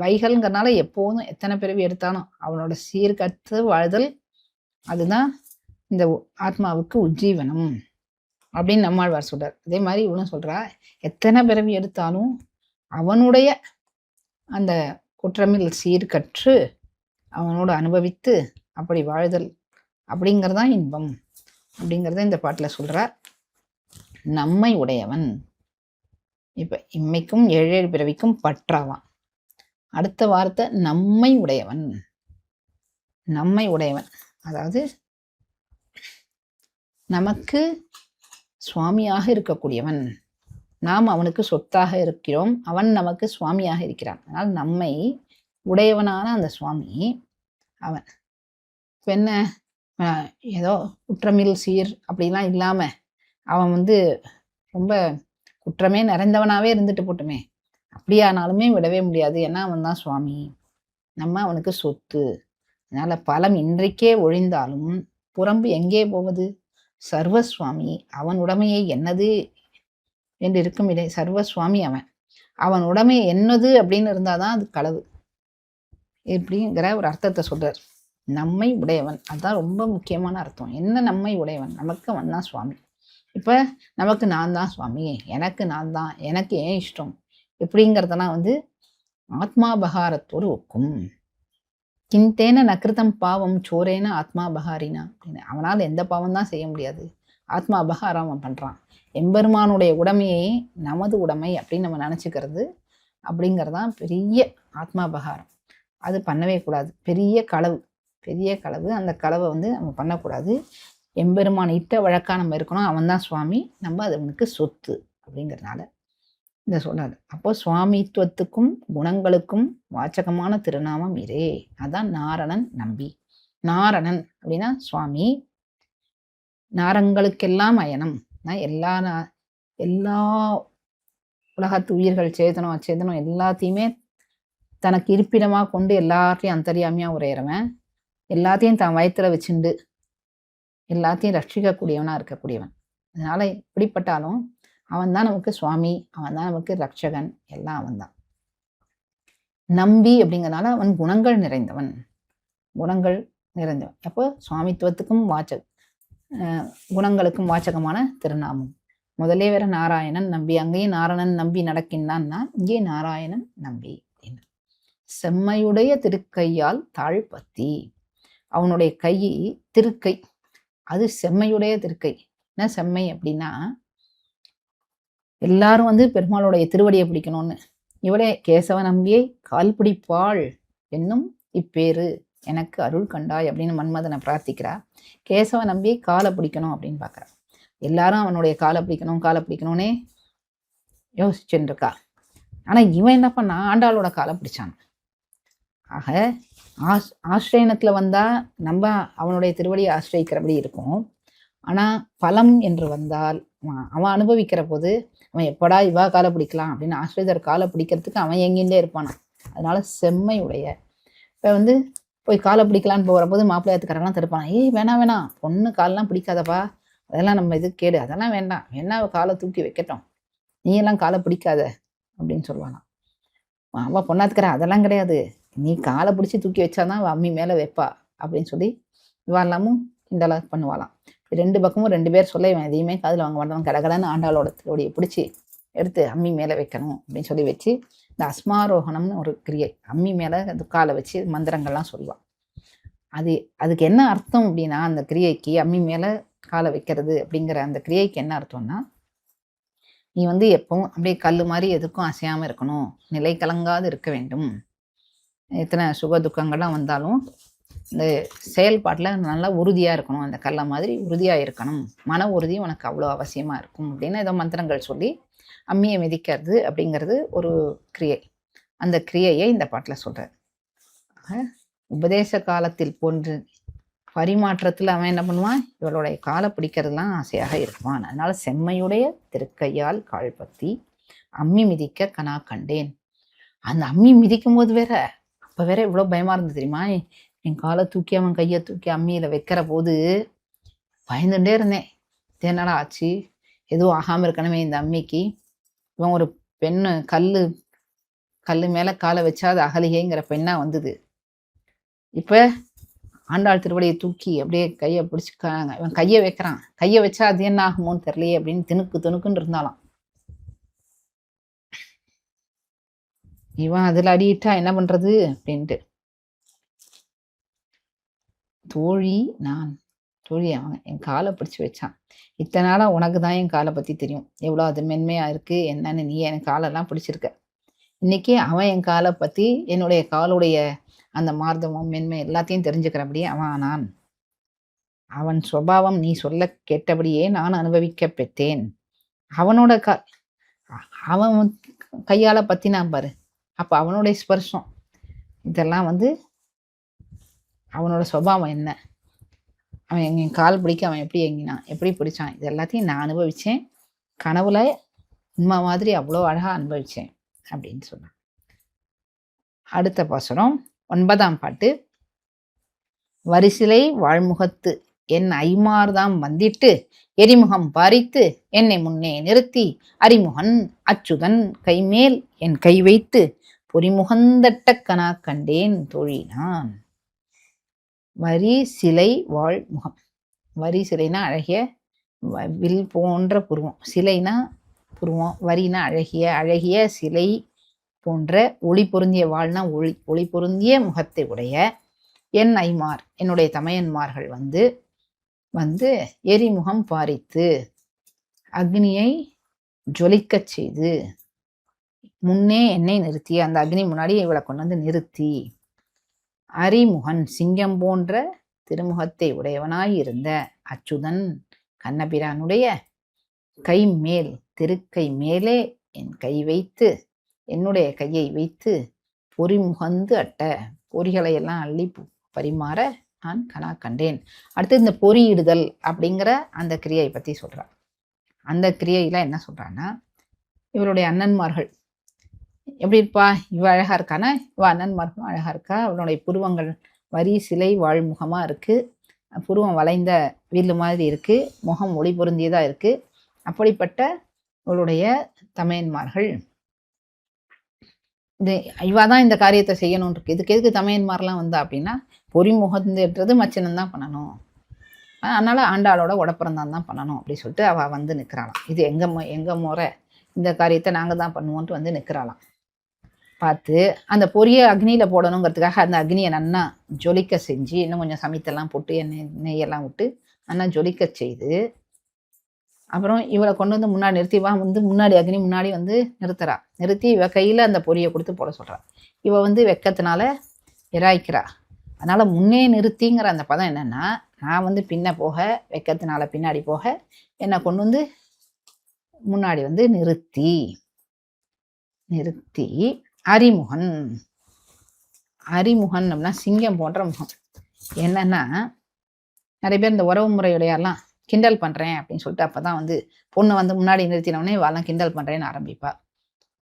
வைகள்ங்கிறனால எப்போதும் எத்தனை பிறவி எடுத்தாலும் அவனோட சீர்கற்று வாழ்தல், அதுதான் இந்த ஆத்மாவுக்கு உஜ்ஜீவனம் அப்படின்னு நம்மாழ்வார் சொல்றார். அதே மாதிரி இவனும் சொல்றா, எத்தனை பிறவி எடுத்தாலும் அவனுடைய அந்த குற்றமில் சீர்கற்று அவனோடு அனுபவித்து அப்படி வாழ்தல் அப்படிங்கிறதான் இன்பம் அப்படிங்கிறத இந்த பாட்டில் சொல்றார். நம்மை உடையவன், இப்ப இம்மைக்கும் 7 பிறவிக்கும் பற்றாவான். அடுத்த வார்த்தை நம்மை உடையவன். நம்மை உடையவன் அதாவது நமக்கு சுவாமியாக இருக்கக்கூடியவன். நாம் அவனுக்கு சொத்தாக இருக்கிறோம், அவன் நமக்கு சுவாமியாக இருக்கிறான். அதனால் நம்மை உடையவனான அந்த சுவாமி அவன். இப்போ என்ன, ஏதோ குற்றமில் சீர் அப்படிலாம் இல்லாம அவன் ரொம்ப குற்றமே நிறைந்தவனாவே இருந்துட்டு போட்டுமே, அப்படியானாலுமே விடவே முடியாது. ஏன்னா அவன் தான் சுவாமி, நம்ம அவனுக்கு சொத்து. அதனால பலம் இன்றைக்கே ஒழிந்தாலும் புறம்பு எங்கே போவது? சர்வசுவாமி, அவன் உடைமையை என்னது என்று இருக்கும் இடை சர்வசுவாமி அவன். அவன் உடைமை என்னது அப்படின்னு இருந்தாதான் அது களவு எப்படிங்கிற ஒரு அர்த்தத்தை சொல்றார். நம்மை உடையவன், அதுதான் ரொம்ப முக்கியமான அர்த்தம். என்ன நம்மை உடையவன்? நமக்கு அவன் தான் சுவாமி. இப்ப நமக்கு நான் தான் சுவாமி, எனக்கு நான் தான், எனக்கு ஏன் இஷ்டம் இப்படிங்கிறதெல்லாம் ஆத்மாபகாரத்தோடு ஒக்கும். கிந்தேன நகிருதம் பாவம் சோரேன ஆத்மாபகாரினா அப்படின்னு. அவனால் எந்த பாவம் தான் செய்ய முடியாது, ஆத்மா அபகாரம் அவன் பண்றான். எம்பெருமானுடைய உடைமையை நமது உடைமை அப்படின்னு நம்ம நினைச்சுக்கிறது அப்படிங்கிறதான் பெரிய ஆத்மாபகாரம். அது பண்ணவே கூடாது, பெரிய களவு, பெரிய களவு. அந்த களவை நம்ம பண்ணக்கூடாது. எம்பெருமான் இட்ட வழக்கா நம்ம இருக்கணும், அவன் தான் சுவாமி, நம்ம அது அவனுக்கு சொத்து அப்படிங்கிறதுனால இந்த சொல்லாது. அப்போ சுவாமித்துவத்துக்கும் குணங்களுக்கும் வாச்சகமான திருநாமம் இரே. அதான் நாரணன் நம்பி. நாரணன் அப்படின்னா சுவாமி, நாரங்களுக்கெல்லாம் அயனம். எல்லா உலகத்து உயிர்கள் சேதனம் அச்சேதனம் எல்லாத்தையுமே தனக்கு இருப்பிடமா கொண்டு எல்லாத்தையும் அந்தரியாமையா உரையிறவன், எல்லாத்தையும் தான் வயத்துல வச்சுண்டு எல்லாத்தையும் ரட்சிக்கக்கூடியவனா இருக்கக்கூடியவன். அதனால எப்படிப்பட்டாலும் அவன் தான் நமக்கு சுவாமி, அவன் தான் நமக்கு ரட்சகன், எல்லாம் அவன் தான். நம்பி அப்படிங்கிறதுனால அவன் குணங்கள் நிறைந்தவன், குணங்கள் நிறைந்தவன். அப்போ சுவாமித்துவத்துக்கும் குணங்களுக்கும் வாச்சகமான திருநாமம். முதலே வேற நாராயணன் நம்பி, அங்கேயும் நாரணன் நம்பி நடக்கின்றான்னா இங்கே நாராயணன் நம்பி. செம்மையுடைய திருக்கையால் தாழ்பத்தி, அவனுடைய கை திருக்கை, அது செம்மையுடைய திருக்கை. என்ன செம்மை அப்படின்னா, எல்லாரும் பெருமாளுடைய திருவடியை பிடிக்கணும்னு, இவளே கேசவ நம்பியை கால் பிடிப்பாள் என்னும் இப்பேரு எனக்கு அருள் கண்டாய் அப்படின்னு மன்மதனை பிரார்த்திக்கிறா. கேசவ நம்பியை காலை பிடிக்கணும் அப்படின்னு பார்க்குறா. எல்லாரும் அவனுடைய காலை பிடிக்கணும்னே யோசிச்சுட்டு இருக்கா. ஆனா இவன் என்ன பண்ணா, ஆண்டாளோட காலை பிடிச்சான். ஆக ஆசிரியனத்துல வந்தா நம்ம அவனுடைய திருவடியை ஆசிரியிக்கிறபடி இருக்கும். ஆனா பலம் என்று வந்தால் அவன் அனுபவிக்கிற போது அவன் எப்படா இவா காலை பிடிக்கலாம் அப்படின்னு ஆசிரியர் காலை பிடிக்கிறதுக்கு அவன் எங்கிட்டே இருப்பானா. அதனால செம்மை உடைய. இப்ப போய் காலை பிடிக்கலான்னு போகிற போது மாப்பிள்ளையாத்துக்காரெல்லாம் தடுப்பானா, வேணாம் பொண்ணு காலெல்லாம் பிடிக்காதப்பா, அதெல்லாம் நம்ம இது கேடு, அதெல்லாம் வேண்டாம், வேணா காலை தூக்கி வைக்கட்டும், நீ எல்லாம் காலை பிடிக்காத அப்படின்னு சொல்லுவானா. அவன் பொண்ணாத்துக்கிற அதெல்லாம் கிடையாது, நீ காலை பிடிச்சி தூக்கி வச்சாதான் அவள் அம்மி மேலே வைப்பா அப்படின்னு சொல்லி இவாளாமும் கிண்டலா பண்ணுவாளாம். 2 பக்கமும் 2 பேர் சொல்ல இவன் எதையுமே காதில் வாங்க மாட்டான். கடகடன்னு ஆண்டாளோட திருவடியை பிடிச்சி எடுத்து அம்மி மேலே வைக்கணும் அப்படின்னு சொல்லி வச்சு, இந்த அஸ்மாரோகணம்னு ஒரு கிரியை, அம்மி மேலே அந்த காலை வச்சு மந்திரங்கள்லாம் சொல்லுவாள். அதுக்கு என்ன அர்த்தம் அப்படின்னா, அந்த கிரியைக்கு அம்மி மேலே காலை வைக்கிறது அப்படிங்கிற அந்த கிரியைக்கு என்ன அர்த்தம்னா, நீ எப்பவும் அப்படியே கல் மாதிரி எதுக்கும் அசையாமல் இருக்கணும், நிலை கலங்காது இருக்க வேண்டும். எத்தனை சுக துக்கங்கள்லாம் வந்தாலும் இந்த செயல்பாட்டில் நல்லா உறுதியாக இருக்கணும், அந்த கல்லை மாதிரி உறுதியாக இருக்கணும், மன உறுதி உனக்கு அவ்வளோ அவசியமாக இருக்கும் அப்படின்னு ஏதோ மந்திரங்கள் சொல்லி அம்மியை மிதிக்கிறது அப்படிங்கிறது ஒரு கிரியை. அந்த கிரியையை இந்த பாட்டில் சொல்கிறார். உபதேச காலத்தில் போன்று பரிமாற்றத்தில் அவன் என்ன பண்ணுவான், இவளுடைய காலை பிடிக்கிறதுலாம் ஆசையாக இருப்பான். அதனால செம்மையுடைய திருக்கையால் கால்பத்தி அம்மி மிதிக்க கனா கண்டேன். அந்த அம்மி மிதிக்கும் போது வேற அப்போ வேற இவ்வளோ பயமாக இருந்தது தெரியுமா. என் காலை தூக்கி அவன் கையை தூக்கி அம்மியில் வைக்கிற போது பயந்துட்டே இருந்தேன். இது என்னடா ஆச்சு, எதுவும் ஆகாமல் இருக்கணுமே இந்த அம்மிக்கு. இவன் ஒரு பெண்ணு கல் மேலே காலை வச்சா அது அகலிகைங்கிற பெண்ணாக வந்தது. இப்போ ஆண்டாள் திருவடியை தூக்கி அப்படியே கையை பிடிச்சிக்காங்க, இவன் கையை வைக்கிறான், கையை வச்சா அது என்ன ஆகுமோன்னு தெரியலையே அப்படின்னு திணுக்குன்னு இருந்தாலாம். இவன் அதில் அடியிட்டா என்ன பண்றது அப்படின்ட்டு தோழி அவன் என் காலை பிடிச்சி வச்சான். இத்தனை நாளா உனக்கு தான் என் காலை பற்றி தெரியும், எவ்வளோ அது மென்மையாக இருக்குது என்னன்னு. நீ என் காலெல்லாம் பிடிச்சிருக்க. இன்னைக்கு அவன் என் காலை பற்றி என்னுடைய காலுடைய அந்த மார்தமும் மென்மை எல்லாத்தையும் தெரிஞ்சுக்கிறபடி அவன் சுபாவம் நீ சொல்ல கேட்டபடியே நான் அனுபவிக்க பெற்றேன். அவனோட அவன் கையால் பற்றினான் பாரு. அப்போ அவனுடைய ஸ்பர்ஷம் இதெல்லாம் அவனோட சுபாவம் என்ன, அவன் என் கால் பிடிக்க அவன் எப்படி எங்கினான், எப்படி பிடிச்சான், இது எல்லாத்தையும் நான் அனுபவித்தேன். கனவுல உண்மை மாதிரி அவ்வளோ அழகாக அனுபவித்தேன் அப்படின்னு சொன்னான். அடுத்த பாசுரம் 9ஆம் பாட்டு. வரிசிலை வாழ்முகத்து என் ஐமார்தாம் வந்திட்டு எரிமுகம் பாரித்து என்னை முன்னே நிறுத்தி அறிமுகன் அச்சுதன் கைமேல் என் கை வைத்து பொறிமுகந்தட்ட கனா கண்டேன் தோழி நான். வரி சிலை வாழ்முகம். வரி சிலைனா அழகிய வில் போன்ற புருவம், சிலைனா புருவம், வரினா அழகிய சிலை போன்ற ஒளி பொருந்திய வாழ்னா ஒளி பொருந்திய முகத்தை உடைய என் ஐமார் என்னுடைய தமையன்மார்கள் வந்து எரிமுகம் பாரித்து அக்னியை ஜொலிக்கச் செய்து முன்னே என்னை நிறுத்தி, அந்த அக்னி முன்னாடி இவளை கொண்டு நிறுத்தி, அறிமுகன் சிங்கம் போன்ற திருமுகத்தை உடையவனாய் இருந்த அச்சுதன் கண்ணபிரானுடைய கை மேல் திருக்கை மேலே என் கை வைத்து என்னுடைய கையை வைத்து பொறிமுகந்து அட்ட பொறிகளை எல்லாம் அள்ளி பரிமாற நான் கனா கண்டேன். அடுத்து இந்த பொறியிடுதல் அப்படிங்கிற அந்த கிரியை பற்றி சொல்கிறார். அந்த கிரியையில் என்ன சொல்கிறான்னா, இவருடைய அண்ணன்மார்கள் எப்படி இருப்பா, இவ அழகாக இருக்கானா, இவ அண்ணன்மார்களும் அழகாக இருக்கா. அவளுடைய புருவங்கள் வரி சிலை வாழ்முகமாக இருக்குது, புருவம் வளைந்த வில்லு மாதிரி இருக்குது, முகம் ஒளி பொருந்தியதாக இருக்குது. அப்படிப்பட்ட இவளுடைய தமையன்மார்கள் இவா தான் இந்த காரியத்தை செய்யணும்னு இருக்கு. இதுக்கு எதுக்கு தமையன்மாரெலாம் வந்தா அப்படின்னா, பொறிமுகந்துன்றது மச்சினன் தான் பண்ணணும், அதனால ஆண்டாளோட உடப்பிறந்தான் தான் பண்ணணும் அப்படி சொல்லிட்டு அவள் நிற்கிறாளாம். இது எங்க முறை, இந்த காரியத்தை நாங்கள் தான் பண்ணுவோன்ட்டு நிற்கிறாளாம். பார்த்து அந்த பொரியை அக்னியில் போடணுங்கிறதுக்காக அந்த அக்னியை நன்னா ஜொலிக்க செஞ்சு இன்னும் கொஞ்சம் சமைத்தெல்லாம் போட்டு நெய்யெல்லாம் விட்டு நன்னா ஜொலிக்க செய்து அப்புறம் இவளை கொண்டு முன்னாடி நிறுத்தி முன்னாடி அக்னி முன்னாடி நிறுத்துறா. நிறுத்தி இவ கையில் அந்த பொரியை கொடுத்து போட சொல்கிறா. இவ வெக்கத்தினால இறாய்க்கிறா. அதனால முன்னே நிறுத்திங்கிற அந்த பதம் என்னன்னா, நான் பின்ன போக வெக்கத்தினால பின்னாடி போக என்னை கொண்டு முன்னாடி நிறுத்தி அறிமுகன் அப்படின்னா சிங்கம் போன்ற முகம். என்னன்னா நிறைய பேர் இந்த உறவு முறையுடையெல்லாம் கிண்டல் பண்ணுறேன் அப்படின்னு சொல்லிட்டு அப்போதான் பொண்ணு முன்னாடி நிறுத்தினோடனே வாழலாம் கிண்டல் பண்ணுறேன்னு ஆரம்பிப்பா.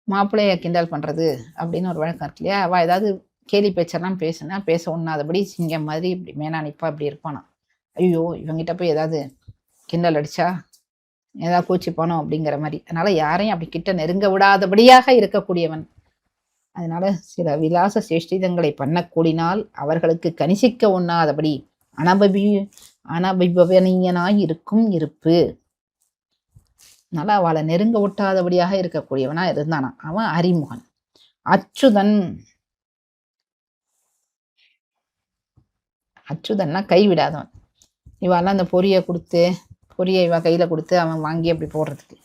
மாப்பிள்ளைய கிண்டல் பண்ணுறது அப்படின்னு ஒரு வழக்கம் இருக்கு இல்லையா. அவள் ஏதாவது கேலி பேச்செல்லாம் பேச ஒண்ணாதபடி சிங்கம் மாதிரி இப்படி மேனானிப்பா இப்படி இருப்பானா. ஐயோ இவங்கிட்ட போய் ஏதாவது கிண்டல் அடிச்சா ஏதாவது கோச்சிப்பானோ அப்படிங்கிற மாதிரி. அதனால யாரையும் அப்படி கிட்ட நெருங்க விடாதபடியாக இருக்கக்கூடியவன். அதனால சில விலாச சேஷ்டிதங்களை பண்ணக்கூடினால் அவர்களுக்கு கணிசிக்க ஒண்ணாதபடி அனபிபவனீயனாய் இருக்கும் இருப்பு. அதனால அவளை நெருங்க ஒட்டாதபடியாக இருக்கக்கூடியவனா இருந்தானா அவன் அறிமுகன். அச்சுதன்னா கைவிடாதவன். இவெல்லாம் அந்த பொரியை இவ கையில கொடுத்து அவன் வாங்கி அப்படி போடுறதுக்கு.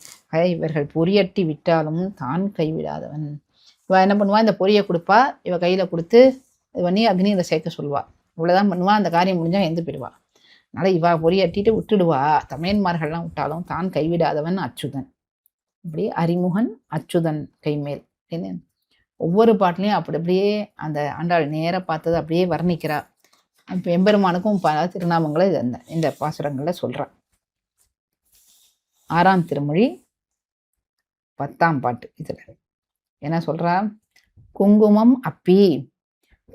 இவர்கள் பொரியட்டி விட்டாலும் தான் கைவிடாதவன். இவ என்ன பண்ணுவா, இந்த பொரியை கொடுப்பா, இவ கையில கொடுத்து இது பண்ணி அக்னியில சேர்க்க சொல்லுவா. இவ்வளவுதான் பண்ணுவா, அந்த காரியம் முடிஞ்சா எந்த போயிடுவா. அதனால இவா பொறியாட்டிட்டு விட்டுடுவா, தமையன்மார்கள்லாம் விட்டாலும் தான் கைவிடாதவன் அச்சுதன். இப்படி அறிமுகன் அச்சுதன் கைமேல் என்ன ஒவ்வொரு பாட்டுலையும் அப்படி அப்படியே அந்த ஆண்டாள் நேர பார்த்தது அப்படியே வர்ணிக்கிறா. இப்போ எம்பெருமானுக்கும் பல திருநாமங்களை இந்த பாசுரங்கள்ல சொல்றா. 6ஆம் திருமொழி 10ஆம் பாட்டு. இதுல என்ன சொல்றா? குங்குமம் அப்பி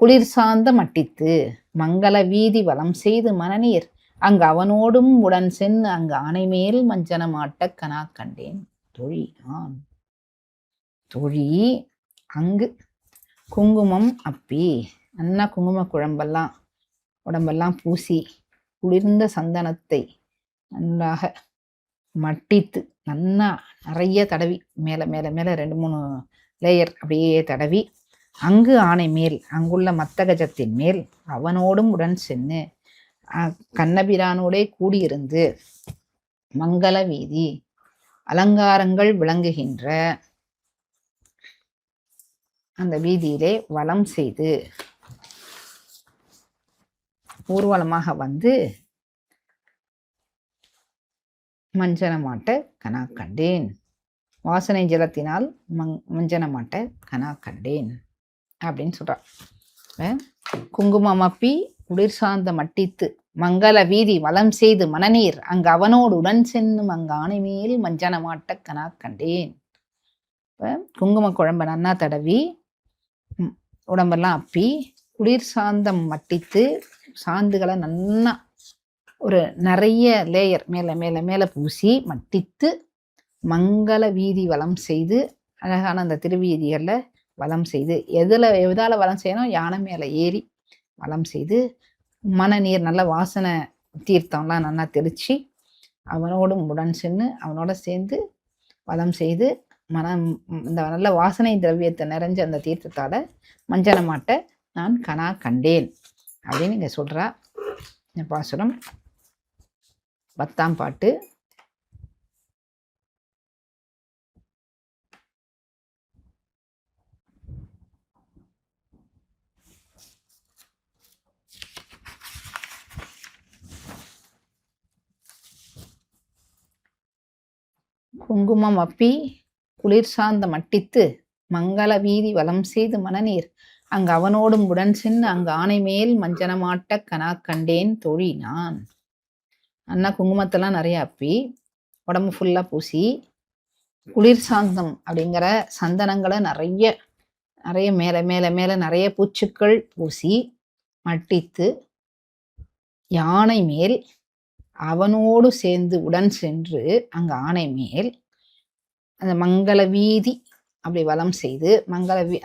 குளிர் சார்ந்த மட்டித்து மங்கள வீதி வலம் செய்து மனநீர் அங்கு அவனோடும் உடன் சென்று அங்கு ஆனைமேல் மஞ்சனமாட்ட கனா கண்டேன் தொழி. தொழி அங்கு குங்குமம் அப்பி நன்னா குங்கும குழம்பெல்லாம் உடம்பெல்லாம் பூசி குளிர்ந்த சந்தனத்தை நன்றாக மட்டித்து நன்னா நிறைய தடவி மேலே மேலே மேலே 2-3 லேயர் அப்படியே தடவி அங்கு ஆணை மேல் அங்குள்ள மத்தகஜத்தின் மேல் அவனோடும் உடன் சென்று கண்ணபிரானோடே கூடியிருந்து மங்கள வீதி அலங்காரங்கள் விளங்குகின்ற அந்த வீதியிலே வலம் செய்து ஊர்வலமாக வந்து மஞ்சனமாட்ட கனா கண்டேன். வாசனை ஜலத்தினால் மஞ்சனமாட்ட கனா கண்டேன் அப்படின்னு சொல்றார். குங்குமம் அப்பி குளிர் சார்ந்த மட்டித்து மங்கள வீதி வலம் செய்து மனநீர் அங்கு அவனோடு உடன் சென்னும் அங்கு ஆணை மேல் மஞ்சனமாட்ட கனா கண்டேன். குங்கும குழம்ப நன்னா தடவி உடம்பெல்லாம் அப்பி குளிர் சாந்தம் மட்டித்து சாந்துகளை நன்னா ஒரு நிறைய லேயர் மேலே மேலே மேலே பூசி மட்டித்து மங்கள வீதி வலம் செய்து அழகான அந்த திருவீதிகளில் வலம் செய்து எதால வலம் செய்யணும்? யானை மேலே ஏறி வலம் செய்து மனநீர் நல்ல வாசனை தீர்த்தம்லாம் நல்லா தெளித்து அவனோடும் உடன் சென்று அவனோட சேர்ந்து வலம் செய்து இந்த நல்ல வாசனை திரவியத்தை நிறைஞ்ச அந்த தீர்த்தத்தால் மஞ்சனமாட்ட நான் கனா கண்டேன் அப்படின்னு இங்கே சொல்கிறா. இந்த பாசுரம் 10ஆம் பாட்டு. குங்குமம் அப்பி குளிர் சார்ந்த மட்டித்து மங்கள வீதி வலம் செய்து மனநீர் அங்கு அவனோடும் உடன் சென்று அங்கு ஆணை மேல் மஞ்சனமாட்ட கனா கண்டேன் தொழி நான். அண்ணா குங்குமத்தெல்லாம் நிறைய அப்பி உடம்பு ஃபுல்லா பூசி குளிர் சாந்தம் அப்படிங்கிற சந்தனங்களை நிறைய நிறைய மேலே மேலே மேலே நிறைய பூச்சுக்கள் பூசி மட்டித்து யானை மேல் அவனோடு சேர்ந்து உடன் சென்று அங்கு ஆணை மேல் அந்த மங்கள வீதி அப்படி வலம் செய்து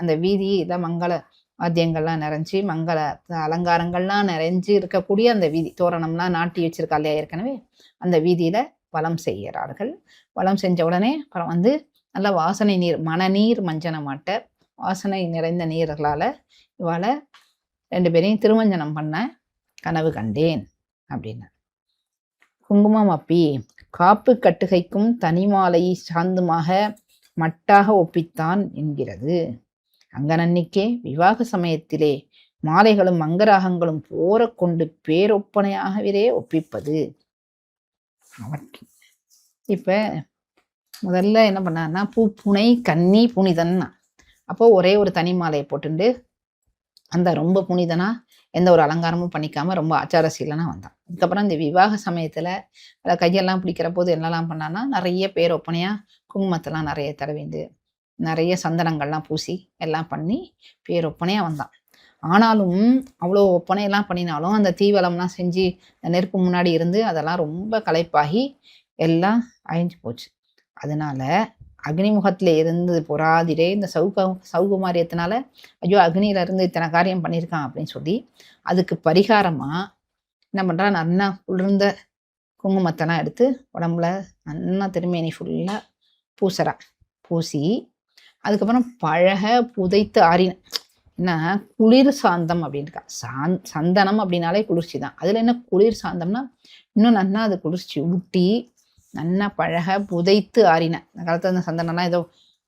அந்த வீதியில மங்கள வாத்தியங்கள்லாம் நிறைஞ்சி மங்கள அலங்காரங்கள்லாம் நிறைஞ்சு இருக்கக்கூடிய அந்த வீதி தோரணம்லாம் நாட்டி வச்சிருக்கா இல்லையா ஏற்கனவே அந்த வீதியில வலம் செய்கிறார்கள். வலம் செஞ்ச உடனே அப்புறம் வந்து நல்ல வாசனை நீர் மனநீர் மஞ்சனமாட்ட வாசனை நிறைந்த நீர்களால இவாளை 2 பேரையும் திருமஞ்சனம் பண்ண கனவு கண்டேன் அப்படின்னு. குங்குமம் அப்பி காப்பு கட்டுகைக்கும் தனிமாலை சாந்துமாக மட்டாக ஒப்பித்தான் என்கிறது. அங்கனன்னிக்கே விவாக சமயத்திலே மாலைகளும் மங்கராகங்களும் போர கொண்டு பேரொப்பனையாகவே ஒப்பிப்பது. இப்ப முதல்ல என்ன பண்ணான்னா பூப்புனை கன்னி புனிதன்னா அப்போ ஒரே ஒரு தனி மாலையை போட்டுண்டு அந்த ரொம்ப புனிதனா எந்த ஒரு அலங்காரமும் பண்ணிக்காம ரொம்ப ஆச்சாரசீலனா வந்தான். அதுக்கப்புறம் இந்த விவாக சமயத்துல கையெல்லாம் பிடிக்கிற போது என்னெல்லாம் பண்ணான்னா நிறைய பேர் ஒப்பனையா குங்குமத்தெல்லாம் நிறைய தடவிந்து நிறைய சந்தனங்கள்லாம் பூசி எல்லாம் பண்ணி பேரொப்பனையா வந்தான். ஆனாலும் அவ்வளோ ஒப்பனையெல்லாம் பண்ணினாலும் அந்த தீவலம்லாம் செஞ்சு நெருப்பு முன்னாடி இருந்து அதெல்லாம் ரொம்ப களைப்பாகி எல்லாம் அழிஞ்சு போச்சு. அதனால அக்னிமுகத்துல இருந்து பொறாதிரே இந்த சௌகுமாரியத்தினால ஐயோ அக்னியில இருந்து இத்தனை காரியம் பண்ணியிருக்கான் அப்படின்னு சொல்லி அதுக்கு பரிகாரமா என்ன பண்றா? நல்லா குளிர்ந்த குங்குமத்தெல்லாம் எடுத்து உடம்புல நல்லா திருமேனி ஃபுல்லா பூசறா. பூசி அதுக்கப்புறம் பழக புதைத்து ஆறின என்ன குளிர் சாந்தம் அப்படின்னு சந்தனம் அப்படின்னாலே குளிர்ச்சி தான். அதுல என்ன குளிர் சாந்தம்னா இன்னும் நல்லா அது குளிர்ச்சி ஊட்டி நல்லா பழக புதைத்து ஆறின. அந்த காலத்துல அந்த சந்தனம்லாம் ஏதோ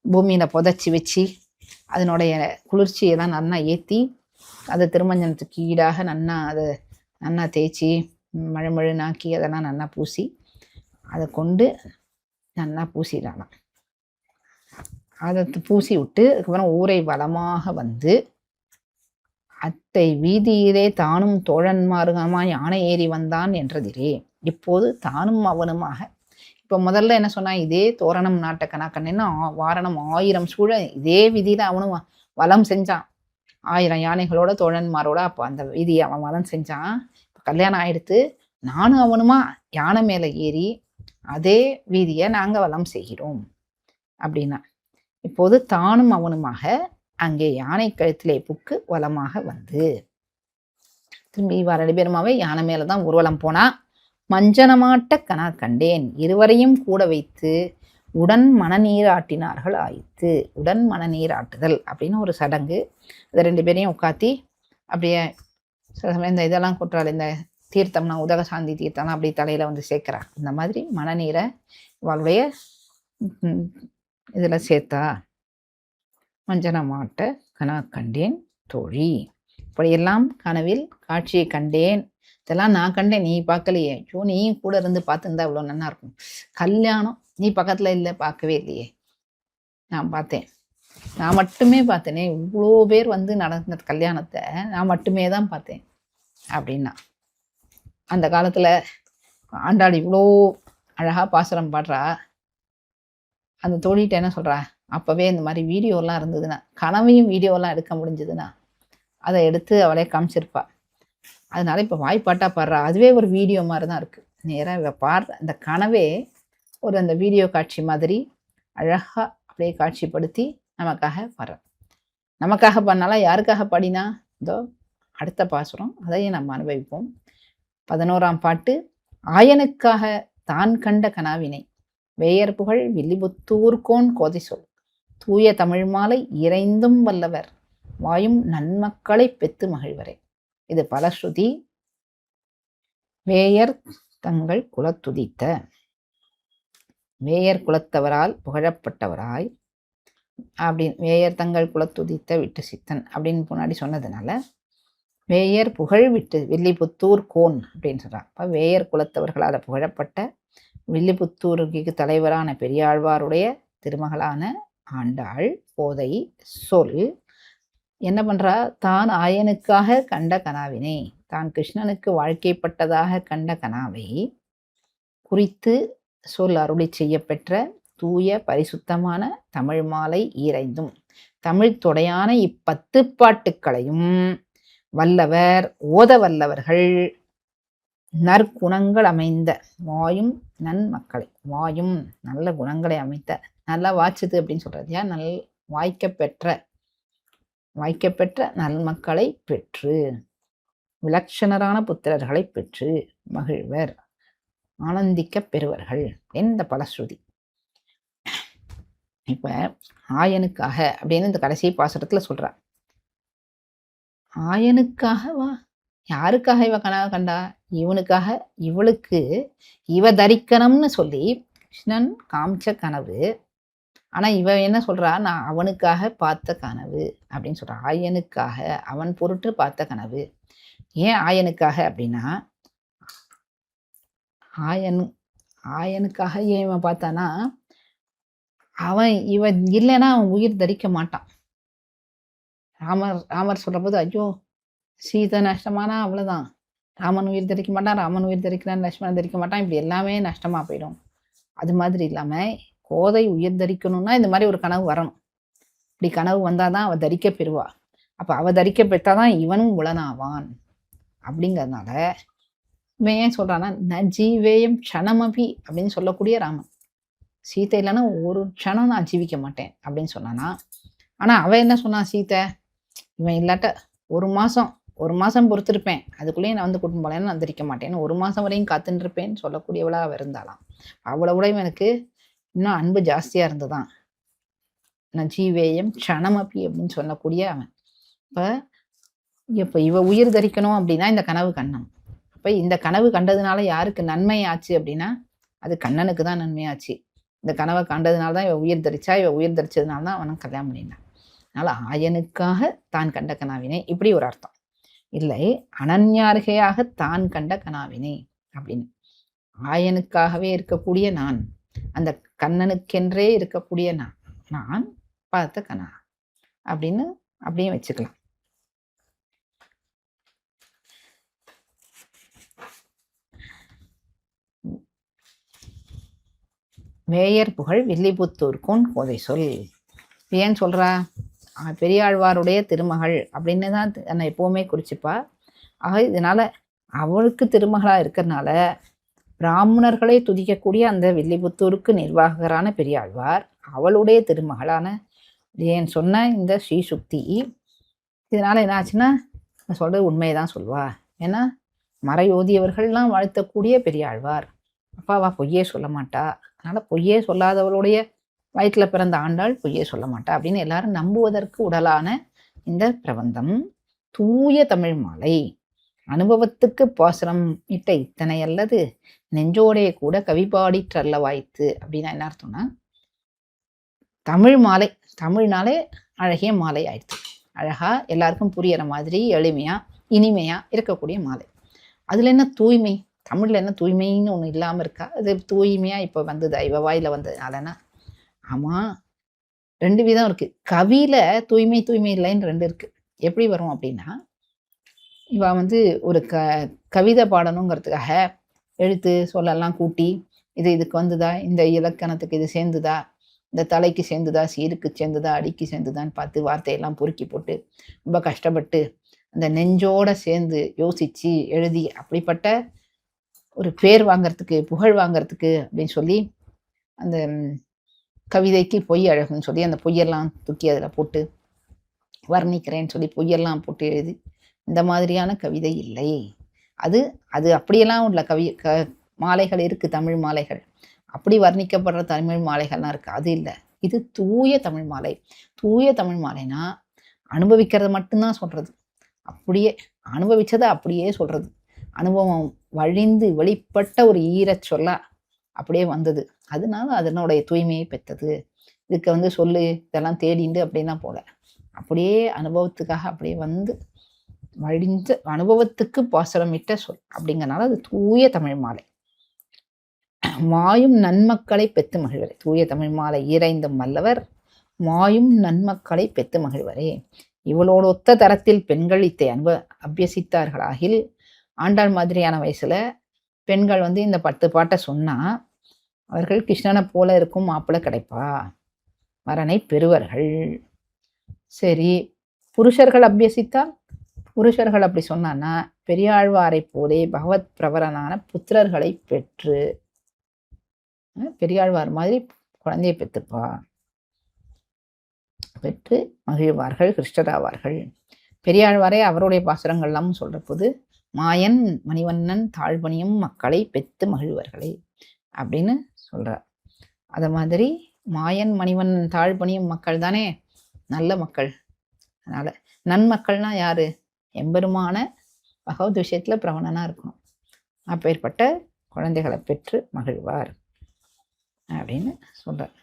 பூமியில புதைச்சி வச்சு அதனுடைய குளிர்ச்சியெல்லாம் நல்லா ஏற்றி அது திருமஞ்சனத்துக்கு ஈடாக நன்னா தேய்ச்சி மழுமழுனாக்கி அதெல்லாம் நல்லா பூசி அதை கொண்டு நல்லா பூசிடலாம். அதை பூசி விட்டு அதுக்கப்புறம் ஊரை வளமாக வந்து அத்தை வீதியிலே தானும் தோழன்மாருகமாய் யானை ஏறி வந்தான் என்றதிலே இப்போது தானும் அவனுமாக. இப்போ முதல்ல என்ன சொன்னா, இதே தோரணம் நாட்ட கணக்கண்ணன்னு வாரணம் 1000 சூழ இதே வீதியில அவனும் வலம் செஞ்சான். 1000 யானைகளோட தோழன்மாரோட. அப்போ அந்த வீதியை அவன் வலம் செஞ்சான். இப்போ கல்யாணம் ஆயிடுத்து, நானும் அவனுமா யானை மேலே ஏறி அதே வீதியை நாங்கள் வலம் செய்கிறோம் அப்படின்னா, இப்போது தானும் அவனுமாக அங்கே யானை கழுத்திலே புக்கு வலமாக வந்து திரும்பி இவ 2 பேருமாவே யானை மேலதான் ஊர்வலம் போனா. மஞ்சனமாட்ட கனா கண்டேன் இருவரையும் கூட வைத்து உடன் மனநீராட்டினார்கள் ஆயித்து. உடன் மனநீராட்டுதல் அப்படின்னு ஒரு சடங்கு. இந்த 2 பேரையும் உட்காத்தி அப்படியே சில சமயம் இந்த இதெல்லாம் கொட்டுறாள், இந்த தீர்த்தம்னா உதக சாந்தி தீர்த்தம்லாம் அப்படி தலையில வந்து சேர்க்கிறா. இந்த மாதிரி மனநீரை இவளுடைய இதுல சேர்த்தா. மஞ்சனமாட்ட கனா கண்டேன் தோழி, இப்படியெல்லாம் கனவில் காட்சியை கண்டேன். இதெல்லாம் நான் கண்டேன், நீ பார்க்கலையே. ஐயோ, நீ கூட இருந்து பார்த்துருந்தா இவ்வளோ நல்லா இருக்கும். கல்யாணம் நீ பக்கத்துல இல்லை, பார்க்கவே இல்லையே. நான் பார்த்தேன், நான் மட்டுமே பார்த்தேனே. இவ்வளோ பேர் வந்து நடந்த கல்யாணத்தை நான் மட்டுமே தான் பார்த்தேன் அப்படின்னா. அந்த காலத்துல ஆண்டாள் இவ்வளோ அழகா பாசுரம் பாடுறா. அந்த தோழிகிட்ட என்ன சொல்றா, அப்பவே இந்த மாதிரி வீடியோலாம் இருந்ததுன்னா, கனவையும் வீடியோலாம் எடுக்க முடிஞ்சதுன்னா அதை எடுத்து அவளே காமிச்சிருப்பா. அதனால இப்போ வாய்ப்பாட்டா பாடுறா. அதுவே ஒரு வீடியோ மாதிரி தான் இருக்கு. நேராக இவ பாடுற அந்த கனவே ஒரு அந்த வீடியோ காட்சி மாதிரி அழகா அப்படியே காட்சிப்படுத்தி நமக்காக பாடுற. நமக்காக பண்ணாலா, யாருக்காக பாடினா, இதோ அடுத்த பாசுரம், அதையும் நம்ம அனுபவிப்போம். 11ஆம் பாட்டு. ஆயனுக்காக தான் கண்ட கனாவினை வேயர் புகழ் வில்லிபுத்தூர்கோன் கோதை சொல் தூய தமிழ் மாலை இறைந்தும் வல்லவர் வாயும் நன்மக்களை பெத்து மகிழ்வரே. இது பலஸ்ருதி. வேயர் தங்கள் குலத்துதித்த, வேயர் குலத்தவரால் புகழப்பட்டவராய் அப்படின்னு வேயர் தங்கள் குலத்துதித்த விட்டு சித்தன் அப்படின்னு முன்னாடி சொன்னதுனால வேயர் புகழ் விட்டு வில்லிபுத்தூர் கோன் அப்படின்னு சொல்றாங்க. அப்போ வேயர் குலத்தவர்களால் புகழப்பட்ட வில்லிபுத்தூருக்கு தலைவரான பெரியாழ்வாருடைய திருமகளான ஆண்டாள் கோதை சொல் என்ன பண்றா, தான் ஆயனுக்காக கண்ட கனாவினை, தான் கிருஷ்ணனுக்கு வாழ்க்கைப்பட்டதாக கண்ட கனாவை குறித்து சொல் அருளி செய்யப்பெற்ற தூய பரிசுத்தமான தமிழ் மாலை ஈரைந்தும் தமிழ் தொடையான 10 பாட்டுக்களையும் வல்லவர் ஓத வல்லவர்கள் நற்குணங்கள் அமைந்த வாயும் நன்மக்களை, வாயும் நல்ல குணங்களை அமைத்த, நல்லா வாச்சுது அப்படின்னு சொல்றது ஏன், வாய்க்கப்பெற்ற நல்மக்களை பெற்று விலட்சணரான புத்திரர்களை பெற்று மகிழ்வர் ஆனந்திக்க பெறுவர்கள் என்ற பலஸ்ருதி. இப்ப ஆயனுக்காக அப்படின்னு இந்த கடைசி பாசுரத்துல சொல்றா. ஆயனுக்காகவா, யாருக்காக இவ கனவு கண்டா, இவனுக்காக, இவளுக்கு இவ தரிக்கணும்னு சொல்லி கிருஷ்ணன் காமிச்ச கனவு. ஆனா இவ என்ன சொல்றா, நான் அவனுக்காக பார்த்த கனவு அப்படின்னு சொல்றா. ஆயனுக்காக, அவன் பொருட்டு பார்த்த கனவு. ஏன் ஆயனுக்காக அப்படின்னா, ஆயனுக்காக ஏன் இவன் பார்த்தானா, அவன் இவன் இல்லைன்னா அவன் உயிர் தரிக்க மாட்டான். ராமர் சொல்ற போது, ஐயோ சீதை நஷ்டமானா அவ்வளவுதான், ராமன் உயிர் தரிக்க மாட்டான், ராமன் உயிர் தரிக்கிறான், லட்சுமணன் தரிக்க மாட்டான், இப்படி எல்லாமே நஷ்டமா போயிடும். அது மாதிரி இல்லாம கோதை உயிர் தரிக்கணும்னா இந்த மாதிரி ஒரு கனவு வரணும். இப்படி கனவு வந்தாதான் அவ தரிக்க பெறுவா. அப்ப அவ தரிக்க பெற்றாதான் இவனும் உளனாவான். அப்படிங்கிறதுனால இவன் ஏன் சொல்றான்னா, நஜீவேயம் க்ஷணமபி அப்படின்னு சொல்லக்கூடிய ராமன், சீத்தை இல்லைன்னா ஒரு க்ஷணம் நான் ஜீவிக்க மாட்டேன் அப்படின்னு சொன்னானா. ஆனா அவ என்ன சொன்னா, சீத்தை இவன் இல்லாட்ட ஒரு மாசம் பொறுத்திருப்பேன், அதுக்குள்ளேயே நான் வந்து கூட்டின்னு போலேன்னு நான் தரிக்க மாட்டேன்னு 1 மாசம் வரையும் காத்துன்னு இருப்பேன்னு சொல்லக்கூடியவளா அவ இருந்தாலாம். அவளை விட இவனுக்கு இன்னும் அன்பு ஜாஸ்தியா இருந்துதான். நஜீவேயம் க்ஷணமபி அப்படின்னு சொல்லக்கூடிய அவன். இப்ப இவ உயிர் தரிக்கணும் அப்படின்னா இந்த கனவு கண்ணன். அப்ப இந்த கனவு கண்டதுனால யாருக்கு நன்மை ஆச்சு அப்படின்னா, அது கண்ணனுக்கு தான் நன்மையாச்சு. இந்த கனவை கண்டதுனால தான் இவ உயிர் தரிச்சா. இவ உயிர் தரிச்சதுனால தான் அவனும் கல்யாணம் பண்ணினான். அதனால ஆயனுக்காக தான் கண்ட கனாவினை இப்படி ஒரு அர்த்தம் இல்லை. அனன்யார்கையாக தான் கண்ட கனாவினை அப்படின்னு ஆயனுக்காகவே இருக்கக்கூடிய நான், அந்த கண்ணனுக்கென்றே இருக்கக்கூடிய நான் பார்த்த கனா அப்படின்னு அப்படியே வச்சுக்கலாம். வேயர் புகழ் வில்லிபுத்தூர்கோன் கோதை சொல். ஏன் சொல்றா? பெரியாழ்வாருடைய திருமகள் அப்படின்னு தான் என்னை எப்பவுமே குறிச்சுப்பா. ஆக இதனால அவளுக்கு திருமகளா இருக்கிறதுனால பிராமணர்களை துதிக்கக்கூடிய அந்த வில்லிபுத்தூருக்கு நிர்வாகரான பெரியாழ்வார் அவளுடைய திருமகளான ஏன் சொன்ன இந்த ஸ்ரீசுக்தி. இதனால என்ன ஆச்சுன்னா சொல்றது உண்மையதான் சொல்வா. ஏன்னா மறையோதியவர்கள்லாம் வாழ்த்தக்கூடிய பெரியாழ்வார், அப்பாவா பொய்யே சொல்ல மாட்டா. அதனால பொய்யே சொல்லாதவளுடைய வயிற்றுல பிறந்த ஆண்டாள் பொய்யே சொல்ல மாட்டா அப்படின்னு எல்லாரும் நம்புவதற்கு உடலான இந்த பிரபந்தம் தூய தமிழ் மாலை. அனுபவத்துக்கு பாசுரம் இட்ட இத்தனை அல்லது நெஞ்சோடைய கூட கவிபாடிற்றல்ல வாய்த்து அப்படின்னா என்ன அர்த்தம்னா, தமிழ் மாலை, தமிழ்னாலே அழகிய மாலை ஆயிடுச்சு. அழகா எல்லாருக்கும் புரியற மாதிரி எளிமையா இனிமையா இருக்கக்கூடிய மாலை. அதுல என்ன தூய்மை, தமிழ்ல என்ன தூய்மைன்னு ஒண்ணு இல்லாம இருக்கா? அது தூய்மையா இப்ப வந்தது இவ வாயில வந்ததுனாலனா? ஆமா, ரெண்டு விதம் இருக்கு. கவியில தூய்மை தூய்மை இல்லைன்னு ரெண்டு இருக்கு. எப்படி வரும் அப்படின்னா, இவ ஒரு கவிதை பாடணுங்கிறதுக்காக எழுத்து சொல்லலாம் கூட்டி இது இதுக்கு வந்துதா, இந்த இலக்கணத்துக்கு இது சேர்ந்துதா, இந்த தலைக்கு சேர்ந்துதா, சீருக்கு சேர்ந்துதா, அடிக்கு சேர்ந்துதான்னு பார்த்து வார்த்தையெல்லாம் பொறுக்கி போட்டு ரொம்ப கஷ்டப்பட்டு அந்த நெஞ்சோட சேர்ந்து யோசிச்சு எழுதி அப்படிப்பட்ட ஒரு பேர் வாங்கறதுக்கு புகழ் வாங்கறதுக்கு அப்படின்னு சொல்லி அந்த கவிதைக்கு பொய் அழகுன்னு சொல்லி அந்த பொய்யெல்லாம் தூக்கி அதில் போட்டு வர்ணிக்கிறேன்னு சொல்லி பொய்யெல்லாம் போட்டு எழுதி இந்த மாதிரியான கவிதை இல்லை. அது அது அப்படியெல்லாம் உள்ள மாலைகள் இருக்கு, தமிழ் மாலைகள். அப்படி வர்ணிக்கப்படுற தமிழ் மாலைகள்லாம் இருக்கு, அது இல்லை. இது தூய தமிழ் மாலை. தூய தமிழ் மாலைனா அனுபவிக்கிறத மட்டும்தான் சொல்றது, அப்படியே அனுபவிச்சதை அப்படியே சொல்றது. அனுபவம் வழிந்து வெளிப்பட்ட ஒரு ஈரச் சொல்ல அப்படியே வந்தது. அதனால அதனுடைய தூய்மையை பெற்றது. இதுக்கு சொல்லு இதெல்லாம் தேடிண்டு அப்படின்னா போல, அப்படியே அனுபவத்துக்காக அப்படியே வழிந்த அனுபவத்துக்கு பாசுரமிட்ட சொல் அப்படிங்கிறனால அது தூய தமிழ் மாலை. மாயும் நன்மக்களை பெத்து மகிழ்வரே. தூய தமிழ் மாலை ஈரைந்தும் வல்லவர் மாயும் நன்மக்களை பெத்து மகிழ்வரே. இவளோட ஒத்த தரத்தில் பெண்கள் இத்தை அபியசித்தார்களாகில், ஆண்டாள் மாதிரியான வயசுல பெண்கள் இந்த 10 பாட்டை சொன்னா அவர்கள் கிருஷ்ணனை போல இருக்கும் மாப்பிள்ளை கிடைப்பா, வரனை பெறுவர்கள். சரி, புருஷர்கள் அபியசித்தால், புருஷர்கள் அப்படி சொன்னான்னா பெரியாழ்வாரை போலே பகவத் பிரவரனான புத்திரர்களை பெற்று, பெரியாழ்வார் மாதிரி குழந்தையை பெற்று மகிழ்வார்கள், கிருஷ்ணராவார்கள். பெரியாழ்வாரே அவருடைய பாசுரங்கள்லாம் சொல்ற போது மாயன் மணிவண்ணன் தாழ்வணியும் மக்களை பெத்து மகிழ்வர்களே அப்படின்னு சொல்றார். அத மாதிரி மாயன் மணிவண்ணன் தாழ்பணியும் மக்கள் தானே நல்ல மக்கள். அதனால நன்மக்கள்னா யாரு? எம்பெருமான பகவத் விஷயத்துல பிரவணனா இருக்கணும். அப்பேற்பட்ட குழந்தைகளை பெற்று மகிழ்வார் அப்படின்னு சொல்றார்.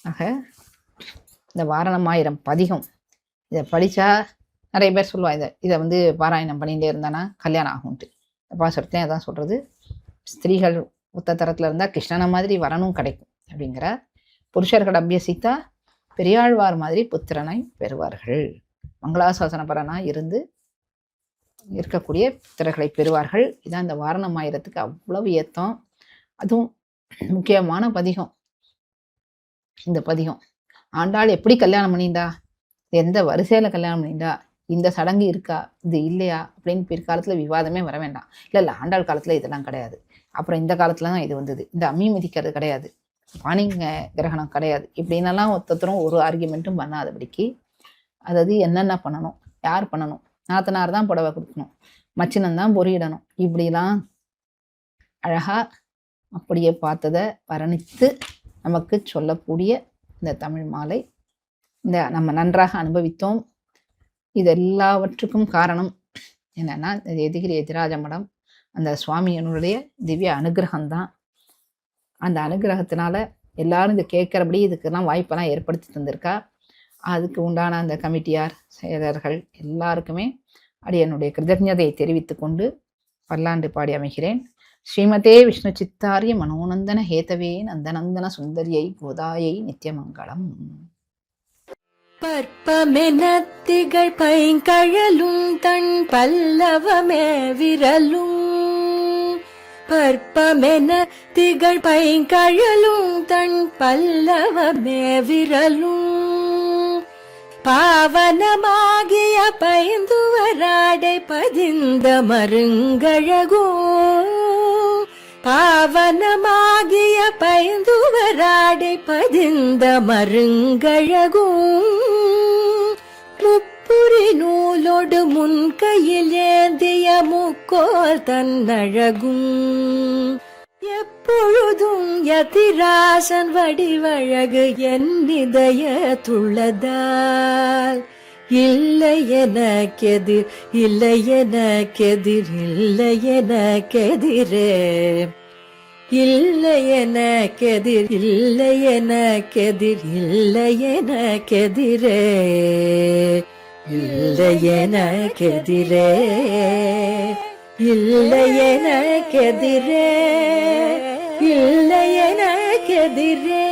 ஆக இந்த வாரணமாயிரம் பதிகம் இதை படிச்சா நிறைய பேர் சொல்லுவா, இதை பாராயணம் பண்ணிட்டே இருந்தானா கல்யாணம் ஆகும்ட்டு. பாசுரத்தையும் அதான் சொல்றது. ஸ்திரீகள் உத்த தரத்துல இருந்தா கிருஷ்ணனை மாதிரி வரணும் கிடைக்கும் அப்படிங்கிற. புருஷர்கள் அபியசித்தா பெரியாழ்வார் மாதிரி புத்திரனை பெறுவார்கள். மங்களாசாசனபரனா இருந்து இருக்கக்கூடிய புத்திரர்களை பெறுவார்கள். இதான் இந்த வாரணமாயிரத்துக்கு அவ்வளவு ஏத்தம். அதுவும் முக்கியமான பதிகம் இந்த பதிகம். ஆண்டாள் எப்படி கல்யாணம் பண்ணிண்டா, எந்த வரிசையில கல்யாணம் பண்ணிண்டா, இந்த சடங்கு இருக்கா இது இல்லையா அப்படின்னு பிற்காலத்துல விவாதமே வர வேண்டாம். இல்லை ஆண்டாள் காலத்துல இதெல்லாம் கிடையாது, அப்புறம் இந்த காலத்துல தான் இது வந்தது, இந்த அம்மி மிதிக்கிறது கிடையாது, பாணி கிரகணம் கிடையாது, இப்படின்னெல்லாம் ஒருத்தரும் ஒரு ஆர்கியூமெண்ட்டும் பண்ணாதபடிக்கு அதாவது என்னென்ன பண்ணணும், யார் பண்ணணும், நாத்தனார் தான் புடவை கொடுக்கணும், மச்சினந்தான் பொறியிடணும், இப்படிலாம் அழகா அப்படியே பார்த்ததை வர்ணித்து நமக்கு சொல்லக்கூடிய இந்த தமிழ் மாலை இந்த நம்ம நன்றாக அனுபவித்தோம். இது எல்லாவற்றுக்கும் காரணம் என்னன்னா எதிகிரி எதிராஜ மடம் அந்த சுவாமியினுடைய திவ்ய அனுகிரகம்தான். அந்த அனுகிரகத்தினால எல்லாரும் இதை கேட்குறபடி இதுக்கெல்லாம் வாய்ப்பெல்லாம் ஏற்படுத்தி தந்திருக்கா. அதுக்கு உண்டான அந்த கமிட்டியார் செயலர்கள் எல்லாருக்குமே அடியனுடைய கிருதஜதையை தெரிவித்துக் கொண்டு பல்லாண்டு பாடி அமைகிறேன். ஸ்ரீமதே விஷ்ணு சித்தாரிய மனோநந்தன ஹேதவே நந்தநந்தன சுந்தரியை கோதாயை நித்தியமங்கலம். பற்பமெனத்திகள் பைங்கழலும் தன் பல்லவமே விரலும் பற்பமென திகழ் பைங்கழலும் தன் பல்லவமே விரலும் பாவனமாகிய பைந்துவராடை பதிந்த மருங்கழகோ பாவனமாகிய பைந்துவராடை பதிந்த மருங்கழகோ முப்புரி நூலோடு முன் கையில் ஏந்திய முக்கோல் தன்னழகும் எப்பொழுதும் யதிராசன் வடிவழகு என் இதயத்துள்ளதால் இல்லை எனக்கெதிர் இல்லை எனக்கெதிர் இல்லை எனக்கெதிரே இல்லை எனக்கெதிர் இல்லை எனக்கெதிர் இல்லை எனக்கெதிரே இல்லை எனக்கெதிரே இல்லை எனக்கெதிரே இல்லை எனக்கெதிரே